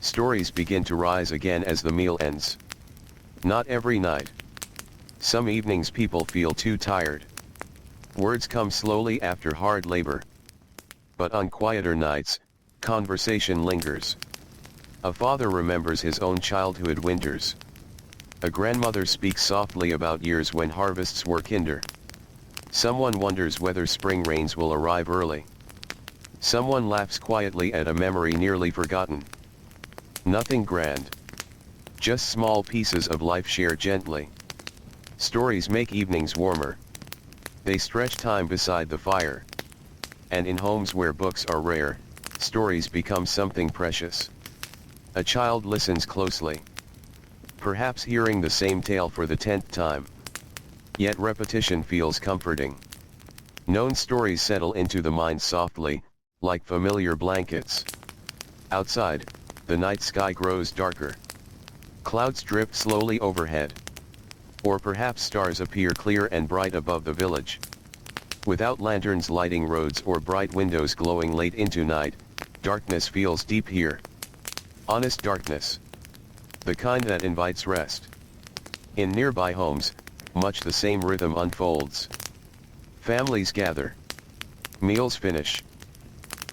Stories begin to rise again as the meal ends. Not every night. Some evenings people feel too tired. Words come slowly after hard labor. But on quieter nights, conversation lingers. A father remembers his own childhood winters. A grandmother speaks softly about years when harvests were kinder. Someone wonders whether spring rains will arrive early. Someone laughs quietly at a memory nearly forgotten. Nothing grand. Just small pieces of life shared gently. Stories make evenings warmer. They stretch time beside the fire. And in homes where books are rare, stories become something precious. A child listens closely. Perhaps hearing the same tale for the 10th time. Yet repetition feels comforting. Known stories settle into the mind softly, like familiar blankets. Outside, the night sky grows darker. Clouds drift slowly overhead. Or perhaps stars appear clear and bright above the village. Without lanterns lighting roads or bright windows glowing late into night, darkness feels deep here. Honest darkness. The kind that invites rest. In nearby homes, much the same rhythm unfolds. Families gather. Meals finish.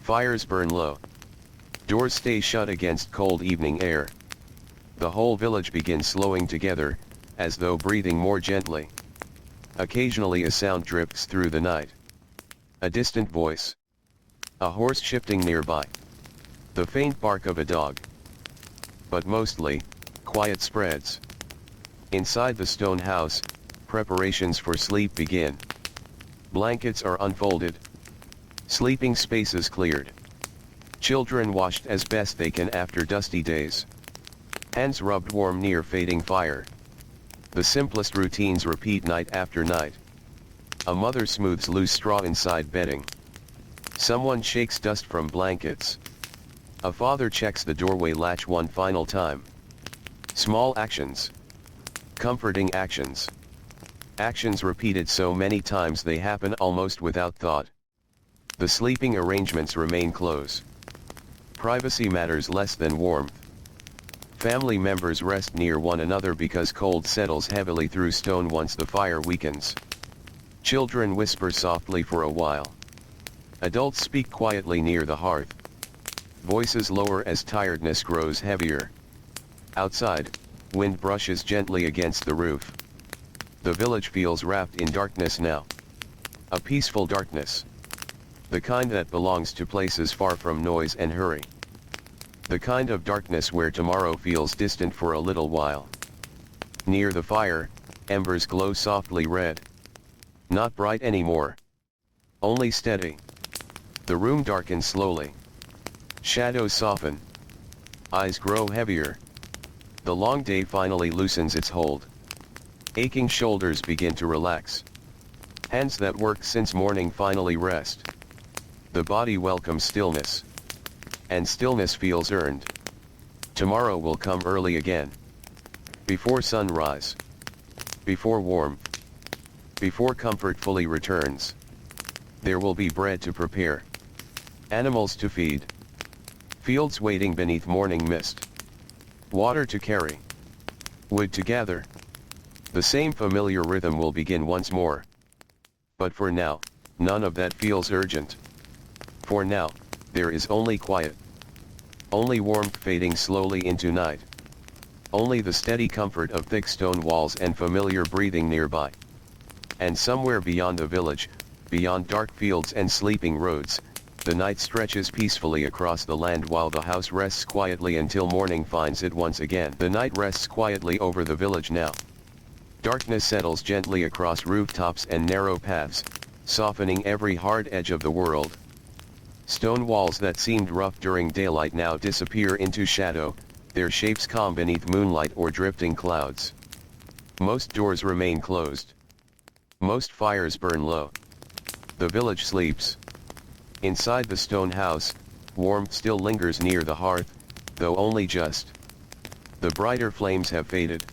Fires burn low. Doors stay shut against cold evening air. The whole village begins slowing together, as though breathing more gently. Occasionally a sound drifts through the night. A distant voice. A horse shifting nearby. The faint bark of a dog. But mostly, quiet spreads. Inside the stone house, preparations for sleep begin. Blankets are unfolded. Sleeping spaces cleared. Children washed as best they can after dusty days. Hands rubbed warm near fading fire. The simplest routines repeat night after night. A mother smooths loose straw inside bedding. Someone shakes dust from blankets. A father checks the doorway latch one final time. Small actions. Comforting actions. Actions repeated so many times they happen almost without thought. The sleeping arrangements remain close. Privacy matters less than warmth. Family members rest near one another because cold settles heavily through stone once the fire weakens. Children whisper softly for a while. Adults speak quietly near the hearth. Voices lower as tiredness grows heavier. Outside, wind brushes gently against the roof. The village feels wrapped in darkness now. A peaceful darkness. The kind that belongs to places far from noise and hurry. The kind of darkness where tomorrow feels distant for a little while. Near the fire, embers glow softly red. Not bright anymore. Only steady. The room darkens slowly. Shadows soften. Eyes grow heavier. The long day finally loosens its hold. Aching shoulders begin to relax. Hands that worked since morning finally rest. The body welcomes stillness. And stillness feels earned. Tomorrow will come early again. Before sunrise. Before warmth. Before comfort fully returns. There will be bread to prepare. Animals to feed. Fields waiting beneath morning mist. Water to carry. Wood to gather. The same familiar rhythm will begin once more. But for now, none of that feels urgent. For now, there is only quiet. Only warmth fading slowly into night. Only the steady comfort of thick stone walls and familiar breathing nearby. And somewhere beyond the village, beyond dark fields and sleeping roads, the night stretches peacefully across the land while the house rests quietly until morning finds it once again. The night rests quietly over the village now. Darkness settles gently across rooftops and narrow paths, softening every hard edge of the world. Stone walls that seemed rough during daylight now disappear into shadow, their shapes calm beneath moonlight or drifting clouds. Most doors remain closed. Most fires burn low. The village sleeps. Inside the stone house, warmth still lingers near the hearth, though only just. The brighter flames have faded.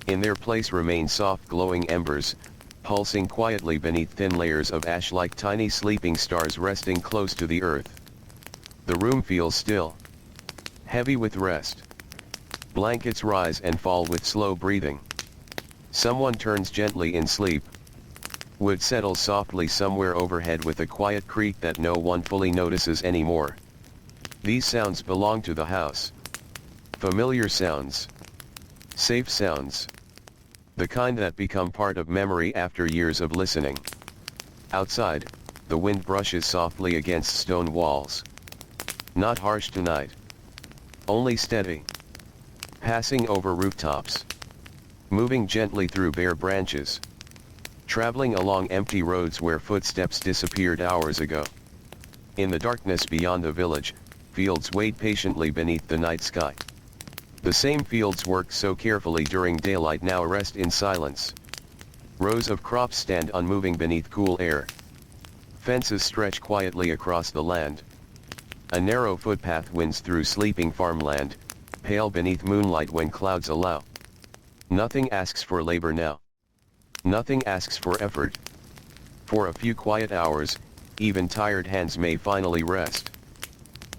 In their place remain soft glowing embers, pulsing quietly beneath thin layers of ash like tiny sleeping stars resting close to the earth. The room feels still. Heavy with rest. Blankets rise and fall with slow breathing. Someone turns gently in sleep. Wood settles softly somewhere overhead with a quiet creak that no one fully notices anymore. These sounds belong to the house. Familiar sounds. Safe sounds. The kind that become part of memory after years of listening. Outside, the wind brushes softly against stone walls. Not harsh tonight. Only steady. Passing over rooftops. Moving gently through bare branches. Traveling along empty roads where footsteps disappeared hours ago. In the darkness beyond the village, fields wait patiently beneath the night sky. The same fields worked so carefully during daylight now rest in silence. Rows of crops stand unmoving beneath cool air. Fences stretch quietly across the land. A narrow footpath winds through sleeping farmland, pale beneath moonlight when clouds allow. Nothing asks for labor now. Nothing asks for effort. For a few quiet hours, even tired hands may finally rest.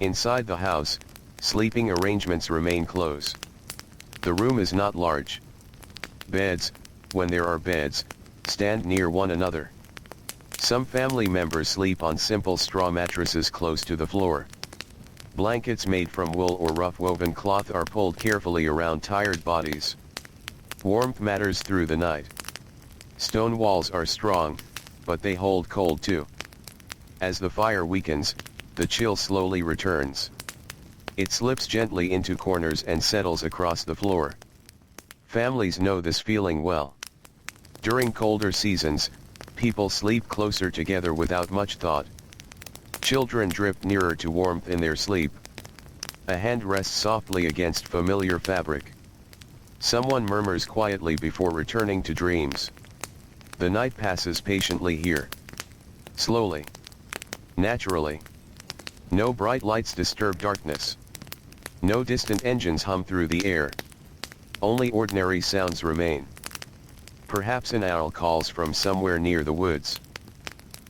Inside the house, sleeping arrangements remain close. The room is not large. Beds, when there are beds, stand near one another. Some family members sleep on simple straw mattresses close to the floor. Blankets made from wool or rough woven cloth are pulled carefully around tired bodies. Warmth matters through the night. Stone walls are strong, but they hold cold too. As the fire weakens, the chill slowly returns. It slips gently into corners and settles across the floor. Families know this feeling well. During colder seasons, people sleep closer together without much thought. Children drift nearer to warmth in their sleep. A hand rests softly against familiar fabric. Someone murmurs quietly before returning to dreams. The night passes patiently here. Slowly. Naturally. No bright lights disturb darkness. No distant engines hum through the air. Only ordinary sounds remain. Perhaps an owl calls from somewhere near the woods.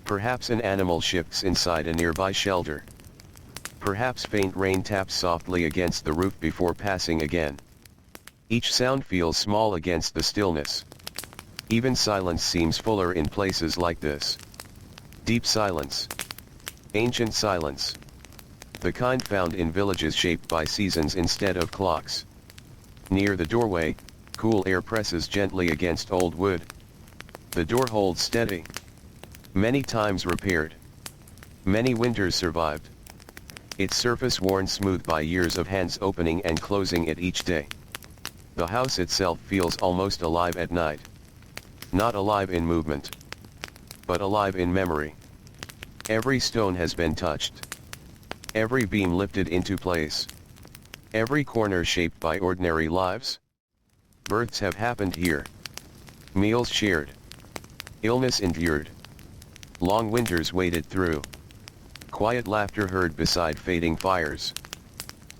Perhaps an animal shifts inside a nearby shelter. Perhaps faint rain taps softly against the roof before passing again. Each sound feels small against the stillness. Even silence seems fuller in places like this. Deep silence. Ancient silence. The kind found in villages shaped by seasons instead of clocks. Near the doorway, cool air presses gently against old wood. The door holds steady. Many times repaired. Many winters survived. Its surface worn smooth by years of hands opening and closing it each day. The house itself feels almost alive at night. Not alive in movement, but alive in memory. Every stone has been touched. Every beam lifted into place. Every corner shaped by ordinary lives. Births have happened here. Meals shared. Illness endured. Long winters waded through. Quiet laughter heard beside fading fires.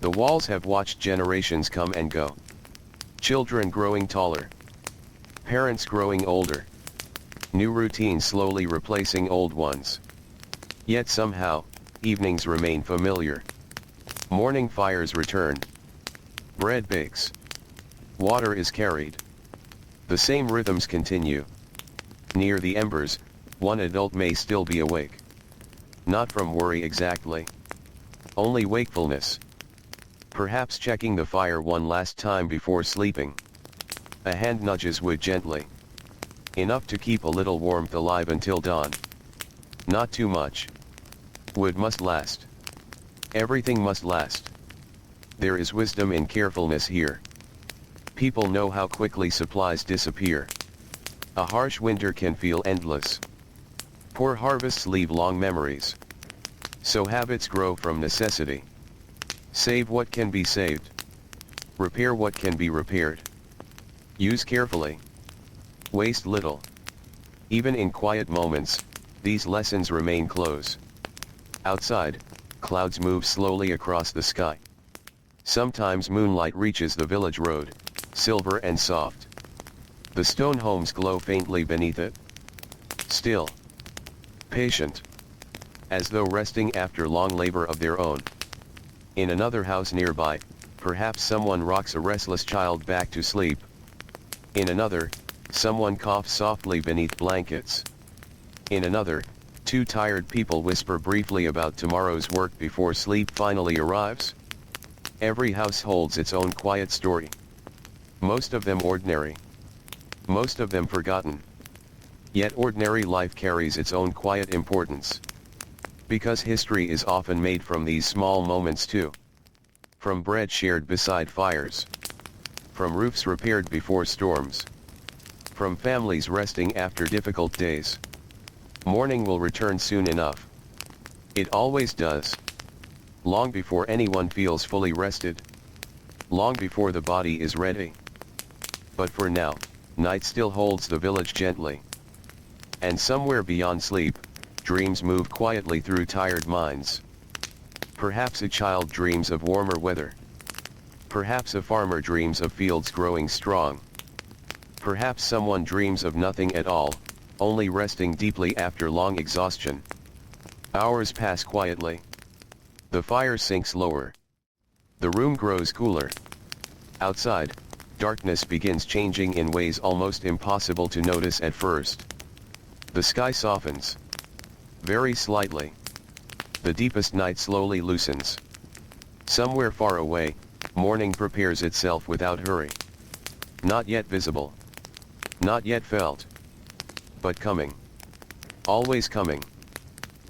The walls have watched generations come and go. Children growing taller. Parents growing older. New routines slowly replacing old ones. Yet somehow, evenings remain familiar. Morning fires return. Bread bakes. Water is carried. The same rhythms continue. Near the embers, one adult may still be awake. Not from worry exactly. Only wakefulness. Perhaps checking the fire one last time before sleeping. A hand nudges wood gently. Enough to keep a little warmth alive until dawn. Not too much. Wood must last. Everything must last. There is wisdom in carefulness here. People know how quickly supplies disappear. A harsh winter can feel endless. Poor harvests leave long memories. So habits grow from necessity. Save what can be saved. Repair what can be repaired. Use carefully. Waste little. Even in quiet moments, these lessons remain close. Outside, clouds move slowly across the sky. Sometimes moonlight reaches the village road, silver and soft. The stone homes glow faintly beneath it. Still. Patient. As though resting after long labor of their own. In another house nearby, perhaps someone rocks a restless child back to sleep. In another, someone coughs softly beneath blankets. In another, two tired people whisper briefly about tomorrow's work before sleep finally arrives. Every house holds its own quiet story. Most of them ordinary. Most of them forgotten. Yet ordinary life carries its own quiet importance. Because history is often made from these small moments too. From bread shared beside fires. From roofs repaired before storms. From families resting after difficult days. Morning will return soon enough. It always does. Long before anyone feels fully rested. Long before the body is ready. But for now, night still holds the village gently. And somewhere beyond sleep, dreams move quietly through tired minds. Perhaps a child dreams of warmer weather. Perhaps a farmer dreams of fields growing strong. Perhaps someone dreams of nothing at all, only resting deeply after long exhaustion. Hours pass quietly. The fire sinks lower. The room grows cooler. Outside, darkness begins changing in ways almost impossible to notice at first. The sky softens. Very slightly. The deepest night slowly loosens. Somewhere far away, morning prepares itself without hurry. Not yet visible. Not yet felt. But coming. Always coming.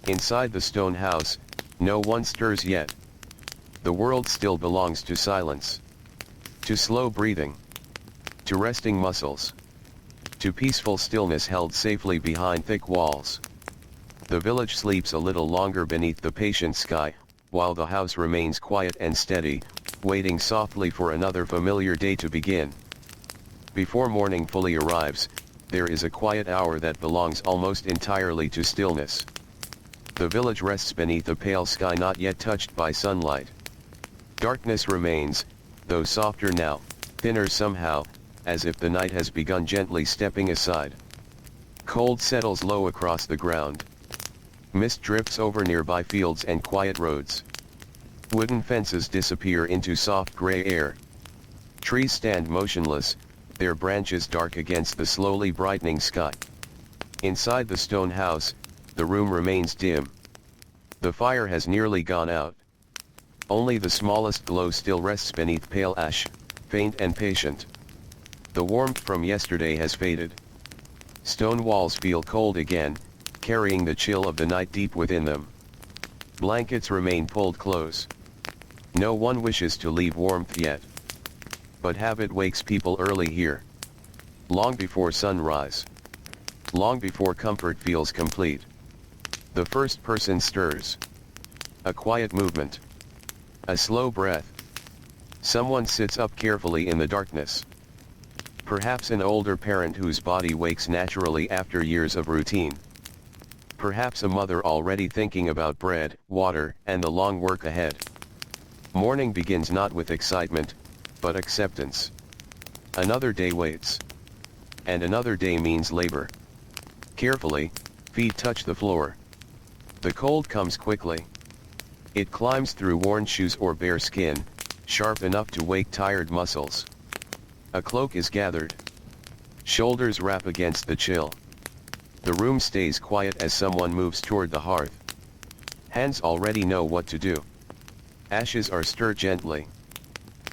Inside the stone house, no one stirs yet. The world still belongs to silence. To slow breathing. To resting muscles. To peaceful stillness held safely behind thick walls. The village sleeps a little longer beneath the patient sky, while the house remains quiet and steady, waiting softly for another familiar day to begin. Before morning fully arrives, there is a quiet hour that belongs almost entirely to stillness. The village rests beneath a pale sky not yet touched by sunlight. Darkness remains, though softer now, thinner somehow, as if the night has begun gently stepping aside. Cold settles low across the ground. Mist drifts over nearby fields and quiet roads. Wooden fences disappear into soft gray air. Trees stand motionless, their branches dark against the slowly brightening sky. Inside the stone house, the room remains dim. The fire has nearly gone out. Only the smallest glow still rests beneath pale ash, faint and patient. The warmth from yesterday has faded. Stone walls feel cold again, carrying the chill of the night deep within them. Blankets remain pulled close. No one wishes to leave warmth yet. But habit wakes people early here. Long before sunrise. Long before comfort feels complete. The first person stirs. A quiet movement. A slow breath. Someone sits up carefully in the darkness. Perhaps an older parent whose body wakes naturally after years of routine. Perhaps a mother already thinking about bread, water, and the long work ahead. Morning begins not with excitement, but acceptance. Another day waits. And another day means labor. Carefully, feet touch the floor. The cold comes quickly. It climbs through worn shoes or bare skin, sharp enough to wake tired muscles. A cloak is gathered. Shoulders wrap against the chill. The room stays quiet as someone moves toward the hearth. Hands already know what to do. Ashes are stirred gently.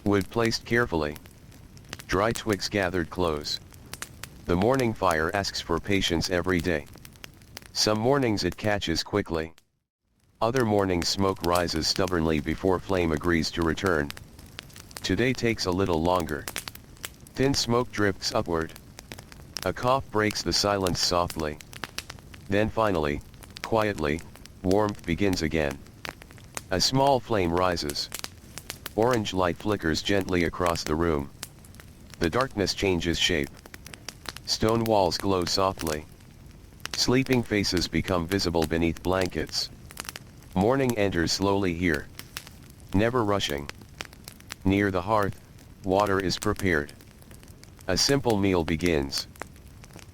Wood placed carefully. Dry twigs gathered close. The morning fire asks for patience every day. Some mornings it catches quickly. Other mornings smoke rises stubbornly before flame agrees to return. Today takes a little longer. Thin smoke drifts upward. A cough breaks the silence softly. Then finally, quietly, warmth begins again. A small flame rises. Orange light flickers gently across the room. The darkness changes shape. Stone walls glow softly. Sleeping faces become visible beneath blankets. Morning enters slowly here. Never rushing. Near the hearth, water is prepared. A simple meal begins.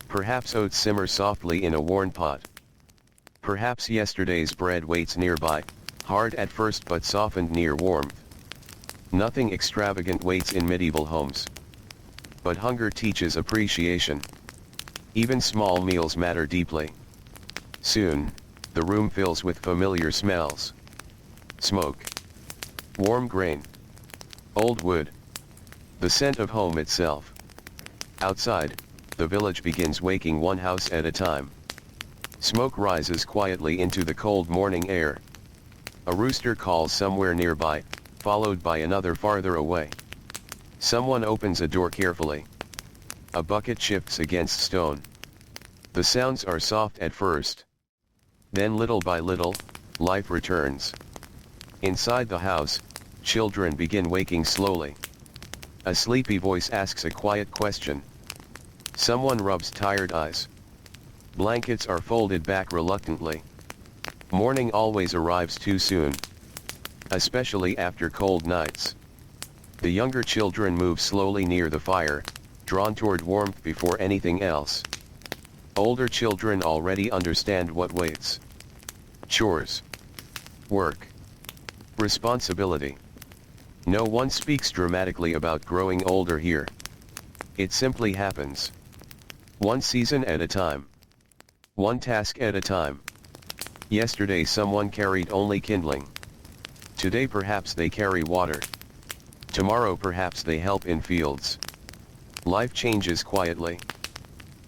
Perhaps oats simmer softly in a worn pot. Perhaps yesterday's bread waits nearby, hard at first but softened near warmth. Nothing extravagant waits in medieval homes. But hunger teaches appreciation. Even small meals matter deeply. Soon, the room fills with familiar smells. Smoke. Warm grain. Old wood. The scent of home itself. Outside, the village begins waking one house at a time. Smoke rises quietly into the cold morning air. A rooster calls somewhere nearby, followed by another farther away. Someone opens a door carefully. A bucket shifts against stone. The sounds are soft at first. Then little by little, life returns. Inside the house, children begin waking slowly. A sleepy voice asks a quiet question. Someone rubs tired eyes. Blankets are folded back reluctantly. Morning always arrives too soon. Especially after cold nights. The younger children move slowly near the fire, drawn toward warmth before anything else. Older children already understand what waits. Chores. Work. Responsibility. No one speaks dramatically about growing older here. It simply happens. One season at a time. One task at a time. Yesterday someone carried only kindling. Today perhaps they carry water. Tomorrow perhaps they help in fields. Life changes quietly.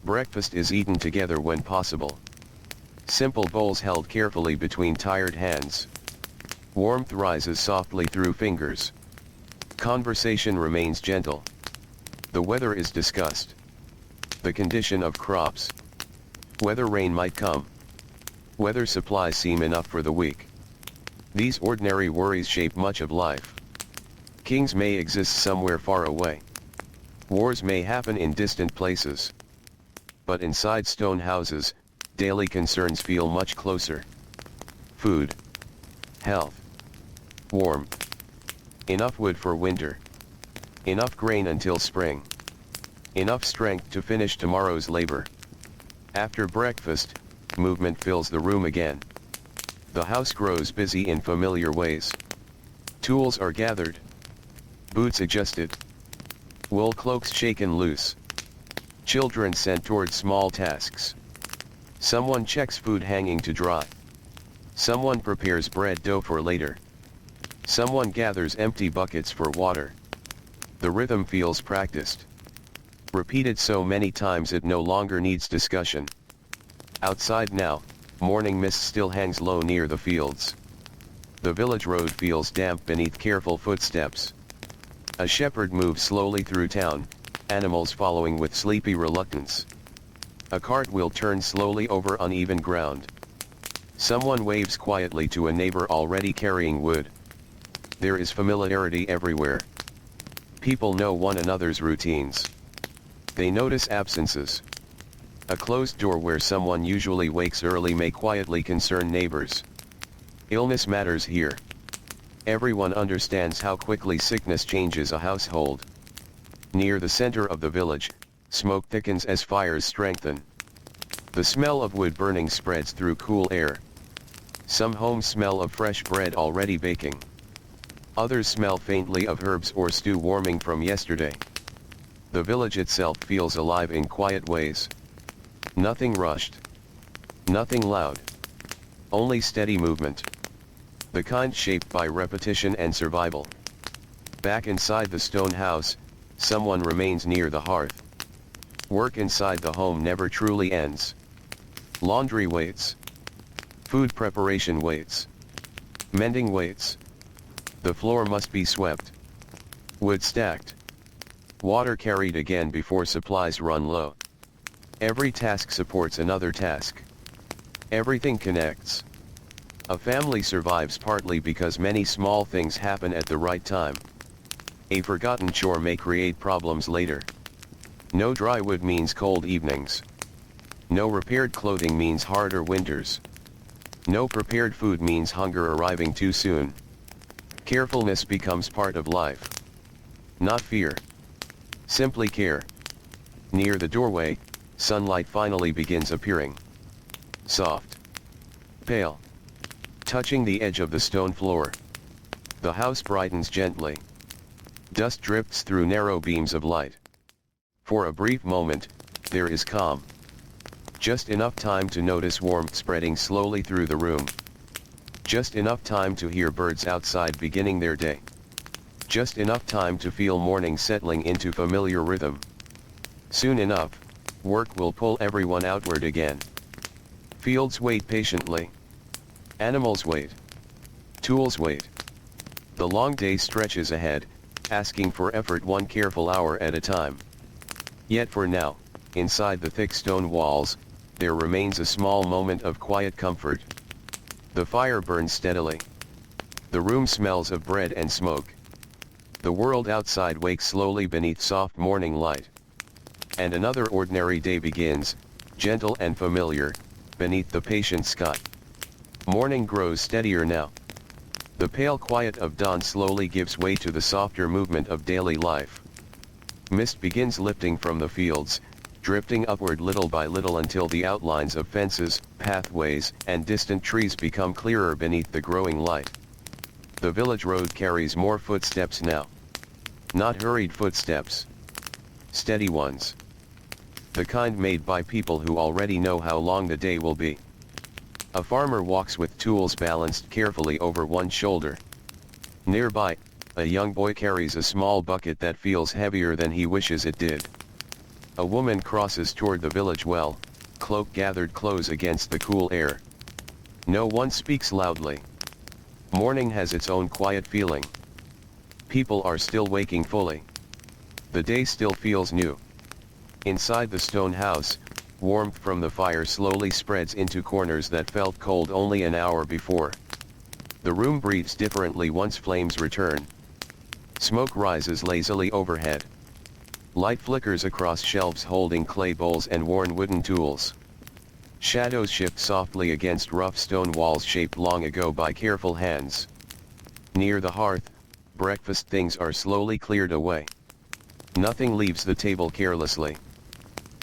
Breakfast is eaten together when possible. Simple bowls held carefully between tired hands. Warmth rises softly through fingers. Conversation remains gentle. The weather is discussed. The condition of crops. Whether rain might come. Whether supplies seem enough for the week. These ordinary worries shape much of life. Kings may exist somewhere far away. Wars may happen in distant places. But inside stone houses, daily concerns feel much closer. Food. Health. Warmth. Enough wood for winter. Enough grain until spring. Enough strength to finish tomorrow's labor. After breakfast, movement fills the room again. The house grows busy in familiar ways. Tools are gathered. Boots adjusted. Wool cloaks shaken loose. Children sent toward small tasks. Someone checks food hanging to dry. Someone prepares bread dough for later. Someone gathers empty buckets for water. The rhythm feels practiced. Repeated so many times it no longer needs discussion. Outside now, morning mist still hangs low near the fields. The village road feels damp beneath careful footsteps. A shepherd moves slowly through town, animals following with sleepy reluctance. A cart will turn slowly over uneven ground. Someone waves quietly to a neighbor already carrying wood. There is familiarity everywhere. People know one another's routines. They notice absences. A closed door where someone usually wakes early may quietly concern neighbors. Illness matters here. Everyone understands how quickly sickness changes a household. Near the center of the village, smoke thickens as fires strengthen. The smell of wood burning spreads through cool air. Some homes smell of fresh bread already baking. Others smell faintly of herbs or stew warming from yesterday. The village itself feels alive in quiet ways. Nothing rushed. Nothing loud. Only steady movement. The kind shaped by repetition and survival. Back inside the stone house, someone remains near the hearth. Work inside the home never truly ends. Laundry waits. Food preparation waits. Mending waits. The floor must be swept. Wood stacked. Water carried again before supplies run low. Every task supports another task. Everything connects. A family survives partly because many small things happen at the right time. A forgotten chore may create problems later. No dry wood means cold evenings. No repaired clothing means harder winters. No prepared food means hunger arriving too soon. Carefulness becomes part of life. Not fear. Simply care. Near the doorway, sunlight finally begins appearing. Soft. Pale. Touching the edge of the stone floor. The house brightens gently. Dust drifts through narrow beams of light. For a brief moment, there is calm. Just enough time to notice warmth spreading slowly through the room. Just enough time to hear birds outside beginning their day. Just enough time to feel morning settling into familiar rhythm. Soon enough, work will pull everyone outward again. Fields wait patiently. Animals wait. Tools wait. The long day stretches ahead, asking for effort one careful hour at a time. Yet for now, inside the thick stone walls, there remains a small moment of quiet comfort. The fire burns steadily. The room smells of bread and smoke. The world outside wakes slowly beneath soft morning light. And another ordinary day begins, gentle and familiar, beneath the patient sky. Morning grows steadier now. The pale quiet of dawn slowly gives way to the softer movement of daily life. Mist begins lifting from the fields, drifting upward little by little until the outlines of fences, pathways, and distant trees become clearer beneath the growing light. The village road carries more footsteps now. Not hurried footsteps. Steady ones. The kind made by people who already know how long the day will be. A farmer walks with tools balanced carefully over one shoulder. Nearby, a young boy carries a small bucket that feels heavier than he wishes it did. A woman crosses toward the village well, cloak gathered close against the cool air. No one speaks loudly. Morning has its own quiet feeling. People are still waking fully. The day still feels new. Inside the stone house, warmth from the fire slowly spreads into corners that felt cold only an hour before. The room breathes differently once flames return. Smoke rises lazily overhead. Light flickers across shelves holding clay bowls and worn wooden tools. Shadows shift softly against rough stone walls shaped long ago by careful hands. Near the hearth, breakfast things are slowly cleared away. Nothing leaves the table carelessly.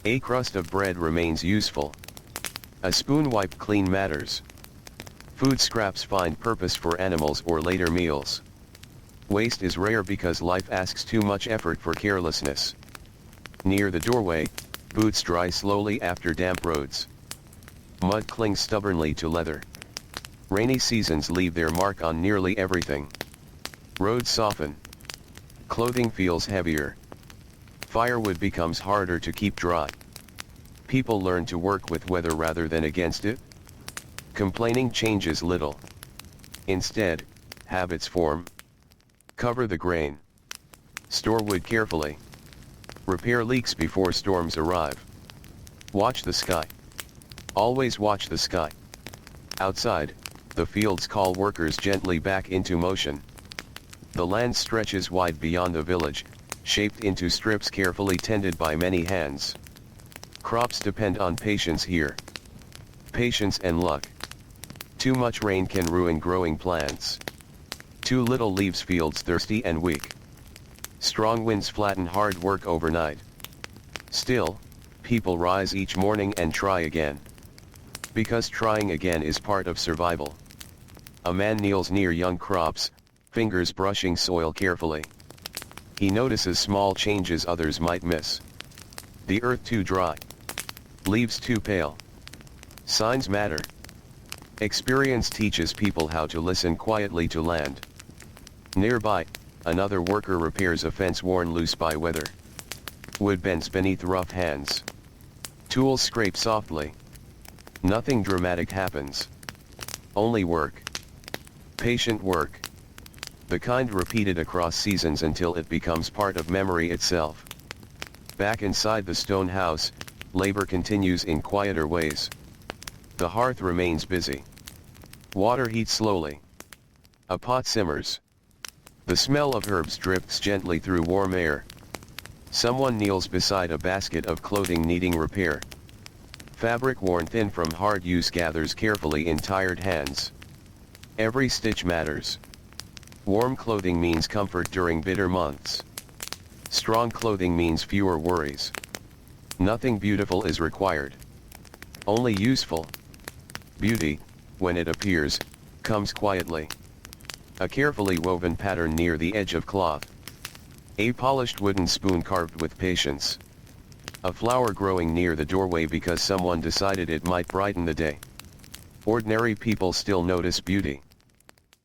A crust of bread remains useful. A spoon wiped clean matters. Food scraps find purpose for animals or later meals. Waste is rare because life asks too much effort for carelessness. Near the doorway, boots dry slowly after damp roads. Mud clings stubbornly to leather. Rainy seasons leave their mark on nearly everything. Roads soften. Clothing feels heavier. Firewood becomes harder to keep dry. People learn to work with weather rather than against it. Complaining changes little. Instead, habits form. Cover the grain. Store wood carefully. Repair leaks before storms arrive. Watch the sky. Always watch the sky. Outside, the fields call workers gently back into motion. The land stretches wide beyond the village, shaped into strips carefully tended by many hands. Crops depend on patience here. Patience and luck. Too much rain can ruin growing plants. Too little leaves fields thirsty and weak. Strong winds flatten hard work overnight. Still, people rise each morning and try again. Because trying again is part of survival. A man kneels near young crops, fingers brushing soil carefully. He notices small changes others might miss. The earth too dry. Leaves too pale. Signs matter. Experience teaches people how to listen quietly to land. Nearby, another worker repairs a fence worn loose by weather. Wood bends beneath rough hands. Tools scrape softly. Nothing dramatic happens. Only work. Patient work. The kind repeated across seasons until it becomes part of memory itself. Back inside the stone house, labor continues in quieter ways. The hearth remains busy. Water heats slowly. A pot simmers. The smell of herbs drifts gently through warm air. Someone kneels beside a basket of clothing needing repair. Fabric worn thin from hard use gathers carefully in tired hands. Every stitch matters. Warm clothing means comfort during bitter months. Strong clothing means fewer worries. Nothing beautiful is required. Only useful. Beauty, when it appears, comes quietly. A carefully woven pattern near the edge of cloth. A polished wooden spoon carved with patience. A flower growing near the doorway because someone decided it might brighten the day. Ordinary people still notice beauty.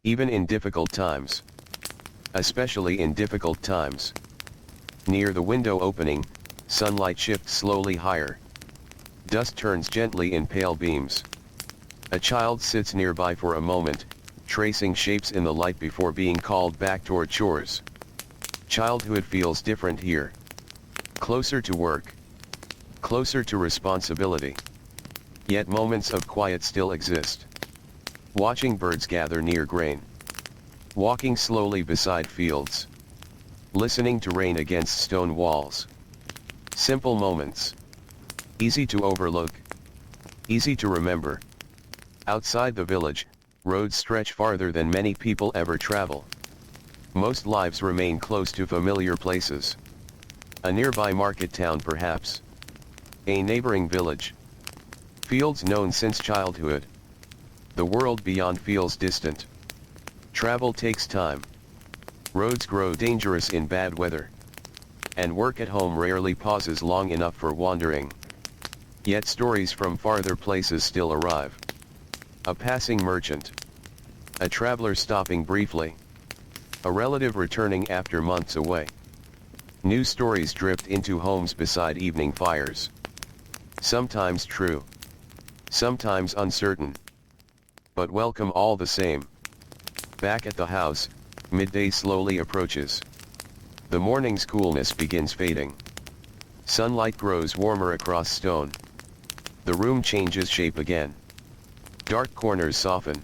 Even in difficult times. Especially in difficult times. Near the window opening, sunlight shifts slowly higher. Dust turns gently in pale beams. A child sits nearby for a moment, tracing shapes in the light before being called back toward chores. Childhood feels different here. Closer to work. Closer to responsibility. Yet moments of quiet still exist. Watching birds gather near grain. Walking slowly beside fields. Listening to rain against stone walls. Simple moments. Easy to overlook. Easy to remember. Outside the village, roads stretch farther than many people ever travel. Most lives remain close to familiar places. A nearby market town perhaps. A neighboring village. Fields known since childhood. The world beyond feels distant. Travel takes time. Roads grow dangerous in bad weather. And work at home rarely pauses long enough for wandering. Yet stories from farther places still arrive. A passing merchant. A traveler stopping briefly. A relative returning after months away. New stories drift into homes beside evening fires. Sometimes true. Sometimes uncertain. But welcome all the same. Back at the house, midday slowly approaches. The morning's coolness begins fading. Sunlight grows warmer across stone. The room changes shape again. Dark corners soften.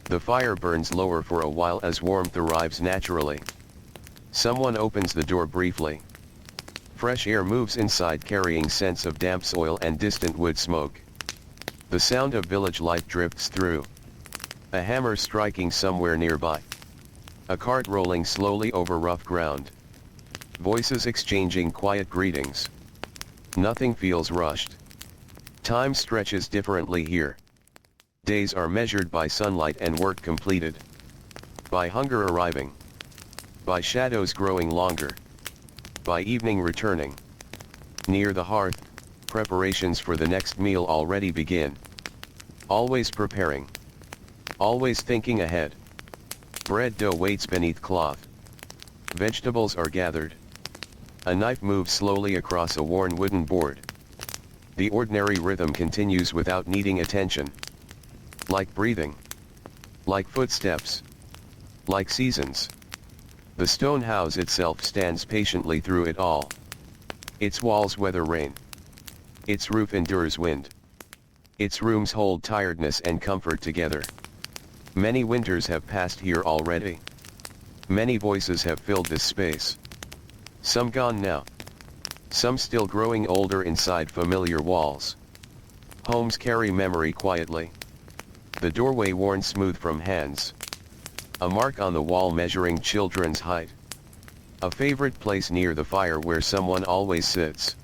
The fire burns lower for a while as warmth arrives naturally. Someone opens the door briefly. Fresh air moves inside carrying scents of damp soil and distant wood smoke. The sound of village life drifts through. A hammer striking somewhere nearby. A cart rolling slowly over rough ground. Voices exchanging quiet greetings. Nothing feels rushed. Time stretches differently here. Days are measured by sunlight and work completed. By hunger arriving. By shadows growing longer. By evening returning. Near the hearth, preparations for the next meal already begin. Always preparing. Always thinking ahead. Bread dough waits beneath cloth. Vegetables are gathered. A knife moves slowly across a worn wooden board. The ordinary rhythm continues without needing attention. Like breathing. Like footsteps. Like seasons. The stone house itself stands patiently through it all. Its walls weather rain. Its roof endures wind. Its rooms hold tiredness and comfort together. Many winters have passed here already. Many voices have filled this space. Some gone now. Some still growing older inside familiar walls. Homes carry memory quietly. The doorway worn smooth from hands. A mark on the wall measuring children's height. A favorite place near the fire where someone always sits.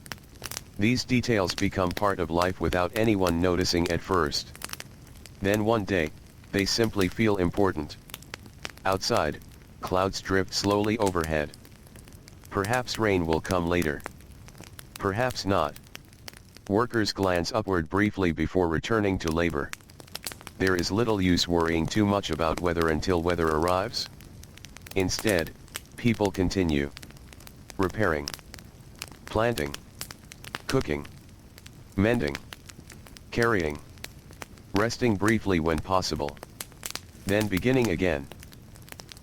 These details become part of life without anyone noticing at first. Then one day, they simply feel important. Outside, clouds drift slowly overhead. Perhaps rain will come later. Perhaps not. Workers glance upward briefly before returning to labor. There is little use worrying too much about weather until weather arrives. Instead, people continue. Repairing. Planting. Cooking. Mending. Carrying. resting briefly when possible, then beginning again.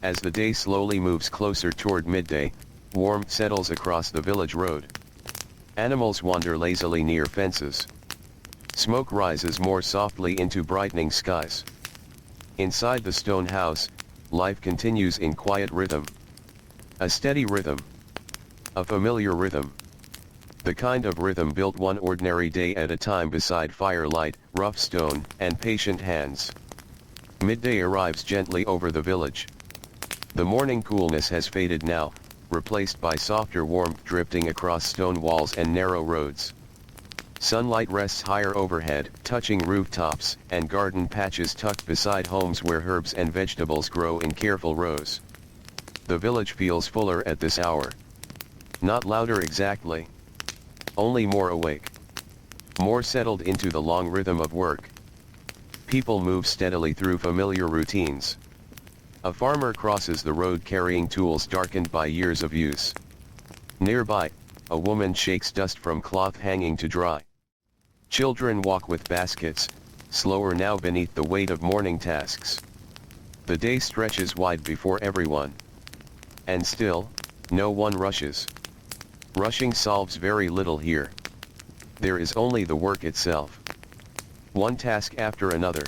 As the day slowly moves closer toward midday, warmth settles across the village road. Animals wander lazily near fences. Smoke rises more softly into brightening skies. Inside the stone house, life continues in quiet rhythm. A steady rhythm. A familiar rhythm. The kind of rhythm built one ordinary day at a time beside firelight, rough stone, and patient hands. Midday arrives gently over the village. The morning coolness has faded now, replaced by softer warmth drifting across stone walls and narrow roads. Sunlight rests higher overhead, touching rooftops and garden patches tucked beside homes where herbs and vegetables grow in careful rows. The village feels fuller at this hour. Not louder exactly. Only more awake. More settled into the long rhythm of work. People move steadily through familiar routines. A farmer crosses the road carrying tools darkened by years of use. Nearby, a woman shakes dust from cloth hanging to dry. Children walk with baskets, slower now beneath the weight of morning tasks. The day stretches wide before everyone. And still, no one rushes. Rushing solves very little here. There is only the work itself. One task after another.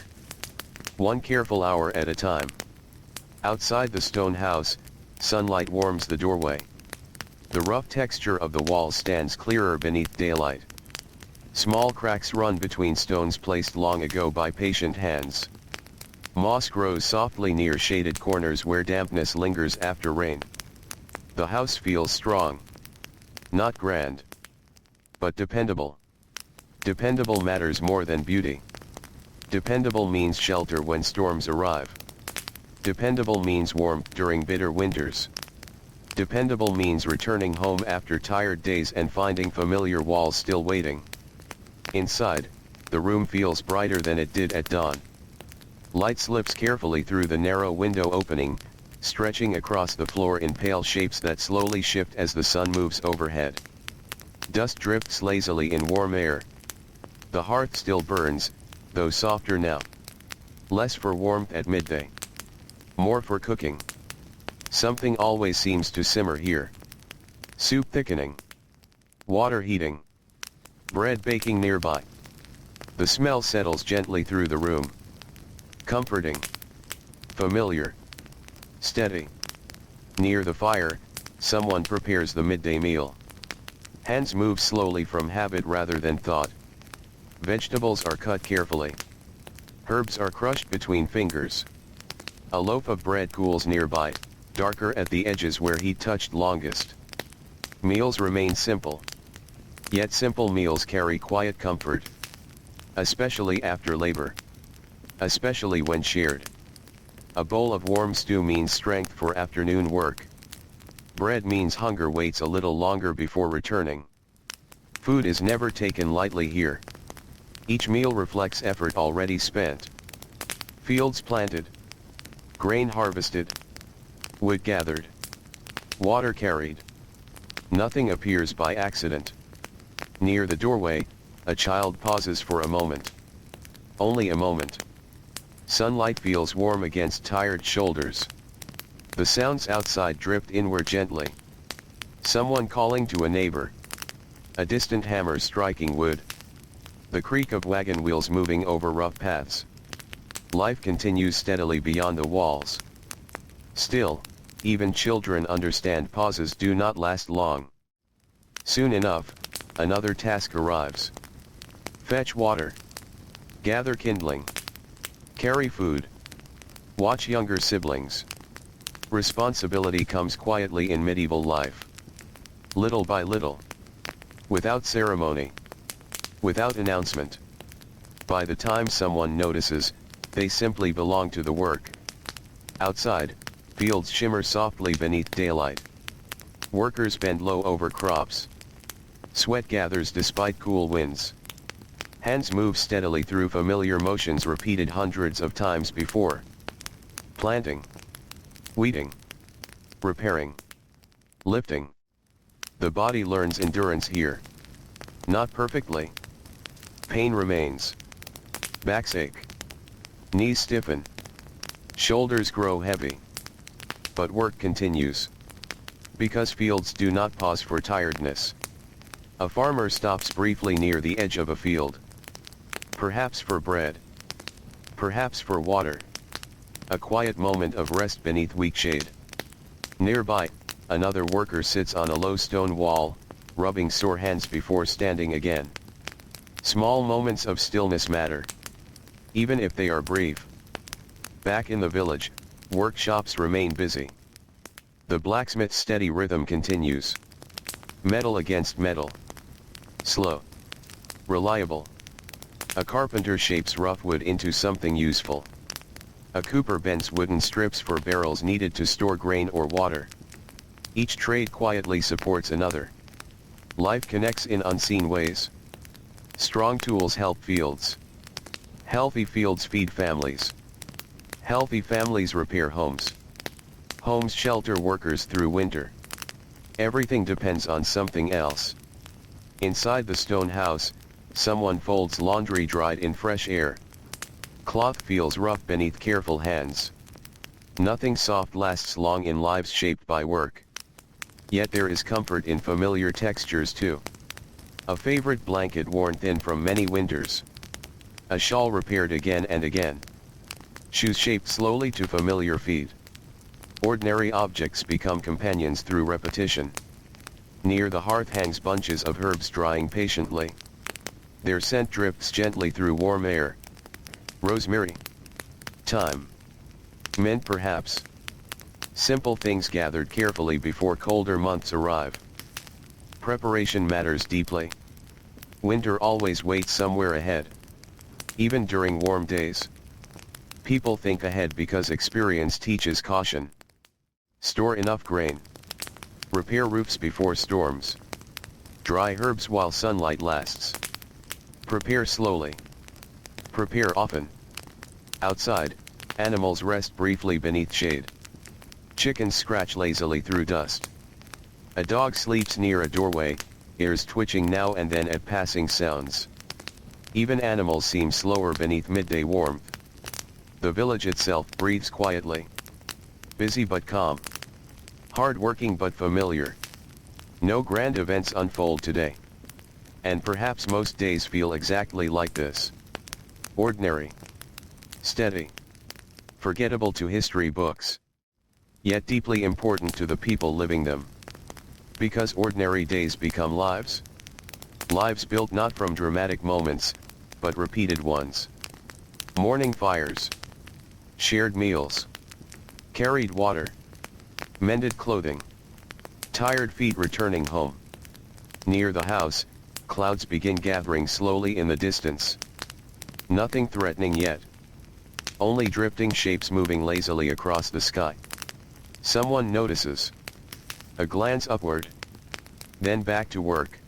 One careful hour at a time. Outside the stone house, sunlight warms the doorway. The rough texture of the walls stands clearer beneath daylight. Small cracks run between stones placed long ago by patient hands. Moss grows softly near shaded corners where dampness lingers after rain. The house feels strong. Not grand. But dependable. Dependable matters more than beauty. Dependable means shelter when storms arrive. Dependable means warmth during bitter winters. Dependable means returning home after tired days and finding familiar walls still waiting. Inside, the room feels brighter than it did at dawn. Light slips carefully through the narrow window opening, stretching across the floor in pale shapes that slowly shift as the sun moves overhead. Dust drifts lazily in warm air. The hearth still burns, though softer now. Less for warmth at midday. More for cooking. Something always seems to simmer here. Soup thickening. Water heating. Bread baking nearby. The smell settles gently through the room. Comforting. Familiar. Steady. Near the fire, someone prepares the midday meal. Hands move slowly from habit rather than thought. Vegetables are cut carefully. Herbs are crushed between fingers. A loaf of bread cools nearby, darker at the edges where heat touched longest. Meals remain simple. Yet simple meals carry quiet comfort. Especially after labor. Especially when shared. A bowl of warm stew means strength for afternoon work. Bread means hunger waits a little longer before returning. Food is never taken lightly here. Each meal reflects effort already spent. Fields planted. Grain harvested. Wood gathered. Water carried. Nothing appears by accident. Near the doorway, a child pauses for a moment. Only a moment. Sunlight feels warm against tired shoulders. The sounds outside drift inward gently. Someone calling to a neighbor. A distant hammer striking wood. The creak of wagon wheels moving over rough paths. Life continues steadily beyond the walls. Still, even children understand pauses do not last long. Soon enough, another task arrives. Fetch water. Gather kindling. Carry food. Watch younger siblings. Responsibility comes quietly in medieval life. Little by little. Without ceremony. Without announcement. By the time someone notices, they simply belong to the work. Outside, fields shimmer softly beneath daylight. Workers bend low over crops. Sweat gathers despite cool winds. Hands move steadily through familiar motions repeated hundreds of times before. Planting. Weeding. Repairing. Lifting. The body learns endurance here. Not perfectly. Pain remains. Backache. Knees stiffen. Shoulders grow heavy. But work continues. Because fields do not pause for tiredness. A farmer stops briefly near the edge of a field. Perhaps for bread. Perhaps for water. A quiet moment of rest beneath weak shade. Nearby, another worker sits on a low stone wall, rubbing sore hands before standing again. Small moments of stillness matter, even if they are brief. Back in the village, workshops remain busy. The blacksmith's steady rhythm continues. Metal against metal. Slow. Reliable. A carpenter shapes rough wood into something useful. A cooper bends wooden strips for barrels needed to store grain or water. Each trade quietly supports another. Life connects in unseen ways. Strong tools help fields. Healthy fields feed families. Healthy families repair homes. Homes shelter workers through winter. Everything depends on something else. Inside the stone house, someone folds laundry dried in fresh air. Cloth feels rough beneath careful hands. Nothing soft lasts long in lives shaped by work. Yet there is comfort in familiar textures too. A favorite blanket worn thin from many winters. A shawl repaired again and again. Shoes shaped slowly to familiar feet. Ordinary objects become companions through repetition. Near the hearth hangs bunches of herbs drying patiently. Their scent drifts gently through warm air. Rosemary. Thyme. Mint perhaps. Simple things gathered carefully before colder months arrive. Preparation matters deeply. Winter always waits somewhere ahead. Even during warm days. People think ahead because experience teaches caution. Store enough grain. Repair roofs before storms. Dry herbs while sunlight lasts. Prepare slowly. Prepare often. Outside, animals rest briefly beneath shade. Chickens scratch lazily through dust. A dog sleeps near a doorway, ears twitching now and then at passing sounds. Even animals seem slower beneath midday warmth. The village itself breathes quietly. Busy but calm. Hard-working but familiar. No grand events unfold today. And perhaps most days feel exactly like this. Ordinary. Steady. Forgettable to history books. Yet deeply important to the people living them. Because ordinary days become lives. Lives built not from dramatic moments, but repeated ones. Morning fires. Shared meals. Carried water. Mended clothing. Tired feet returning home. Near the house, clouds begin gathering slowly in the distance. Nothing threatening yet. Only drifting shapes moving lazily across the sky. Someone notices. A glance upward. Then back to work.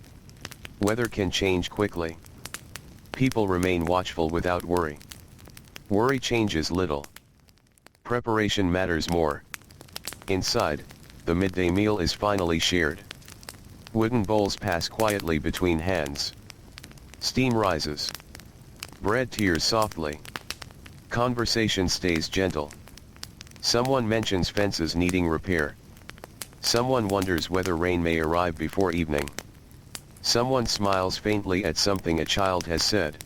Weather can change quickly. People remain watchful without worry. Worry changes little. Preparation matters more. Inside, the midday meal is finally shared. Wooden bowls pass quietly between hands. Steam rises. Bread tears softly. Conversation stays gentle. Someone mentions fences needing repair. Someone wonders whether rain may arrive before evening. Someone smiles faintly at something a child has said.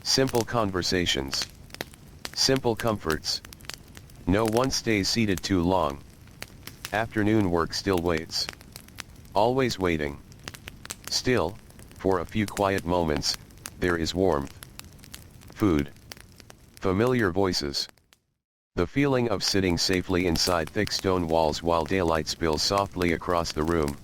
Simple conversations. Simple comforts. No one stays seated too long. Afternoon work still waits. Always waiting. Still, for a few quiet moments, there is warmth. Food. Familiar voices. The feeling of sitting safely inside thick stone walls while daylight spills softly across the room.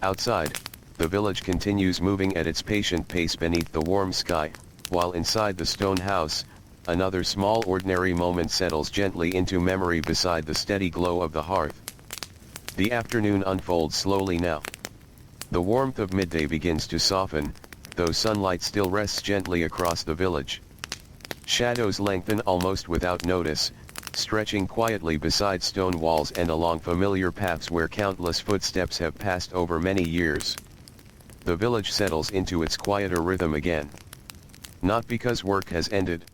Outside, the village continues moving at its patient pace beneath the warm sky, while inside the stone house, another small ordinary moment settles gently into memory beside the steady glow of the hearth. The afternoon unfolds slowly now. The warmth of midday begins to soften, though sunlight still rests gently across the village. Shadows lengthen almost without notice, stretching quietly beside stone walls and along familiar paths where countless footsteps have passed over many years. The village settles into its quieter rhythm again. Not because work has ended,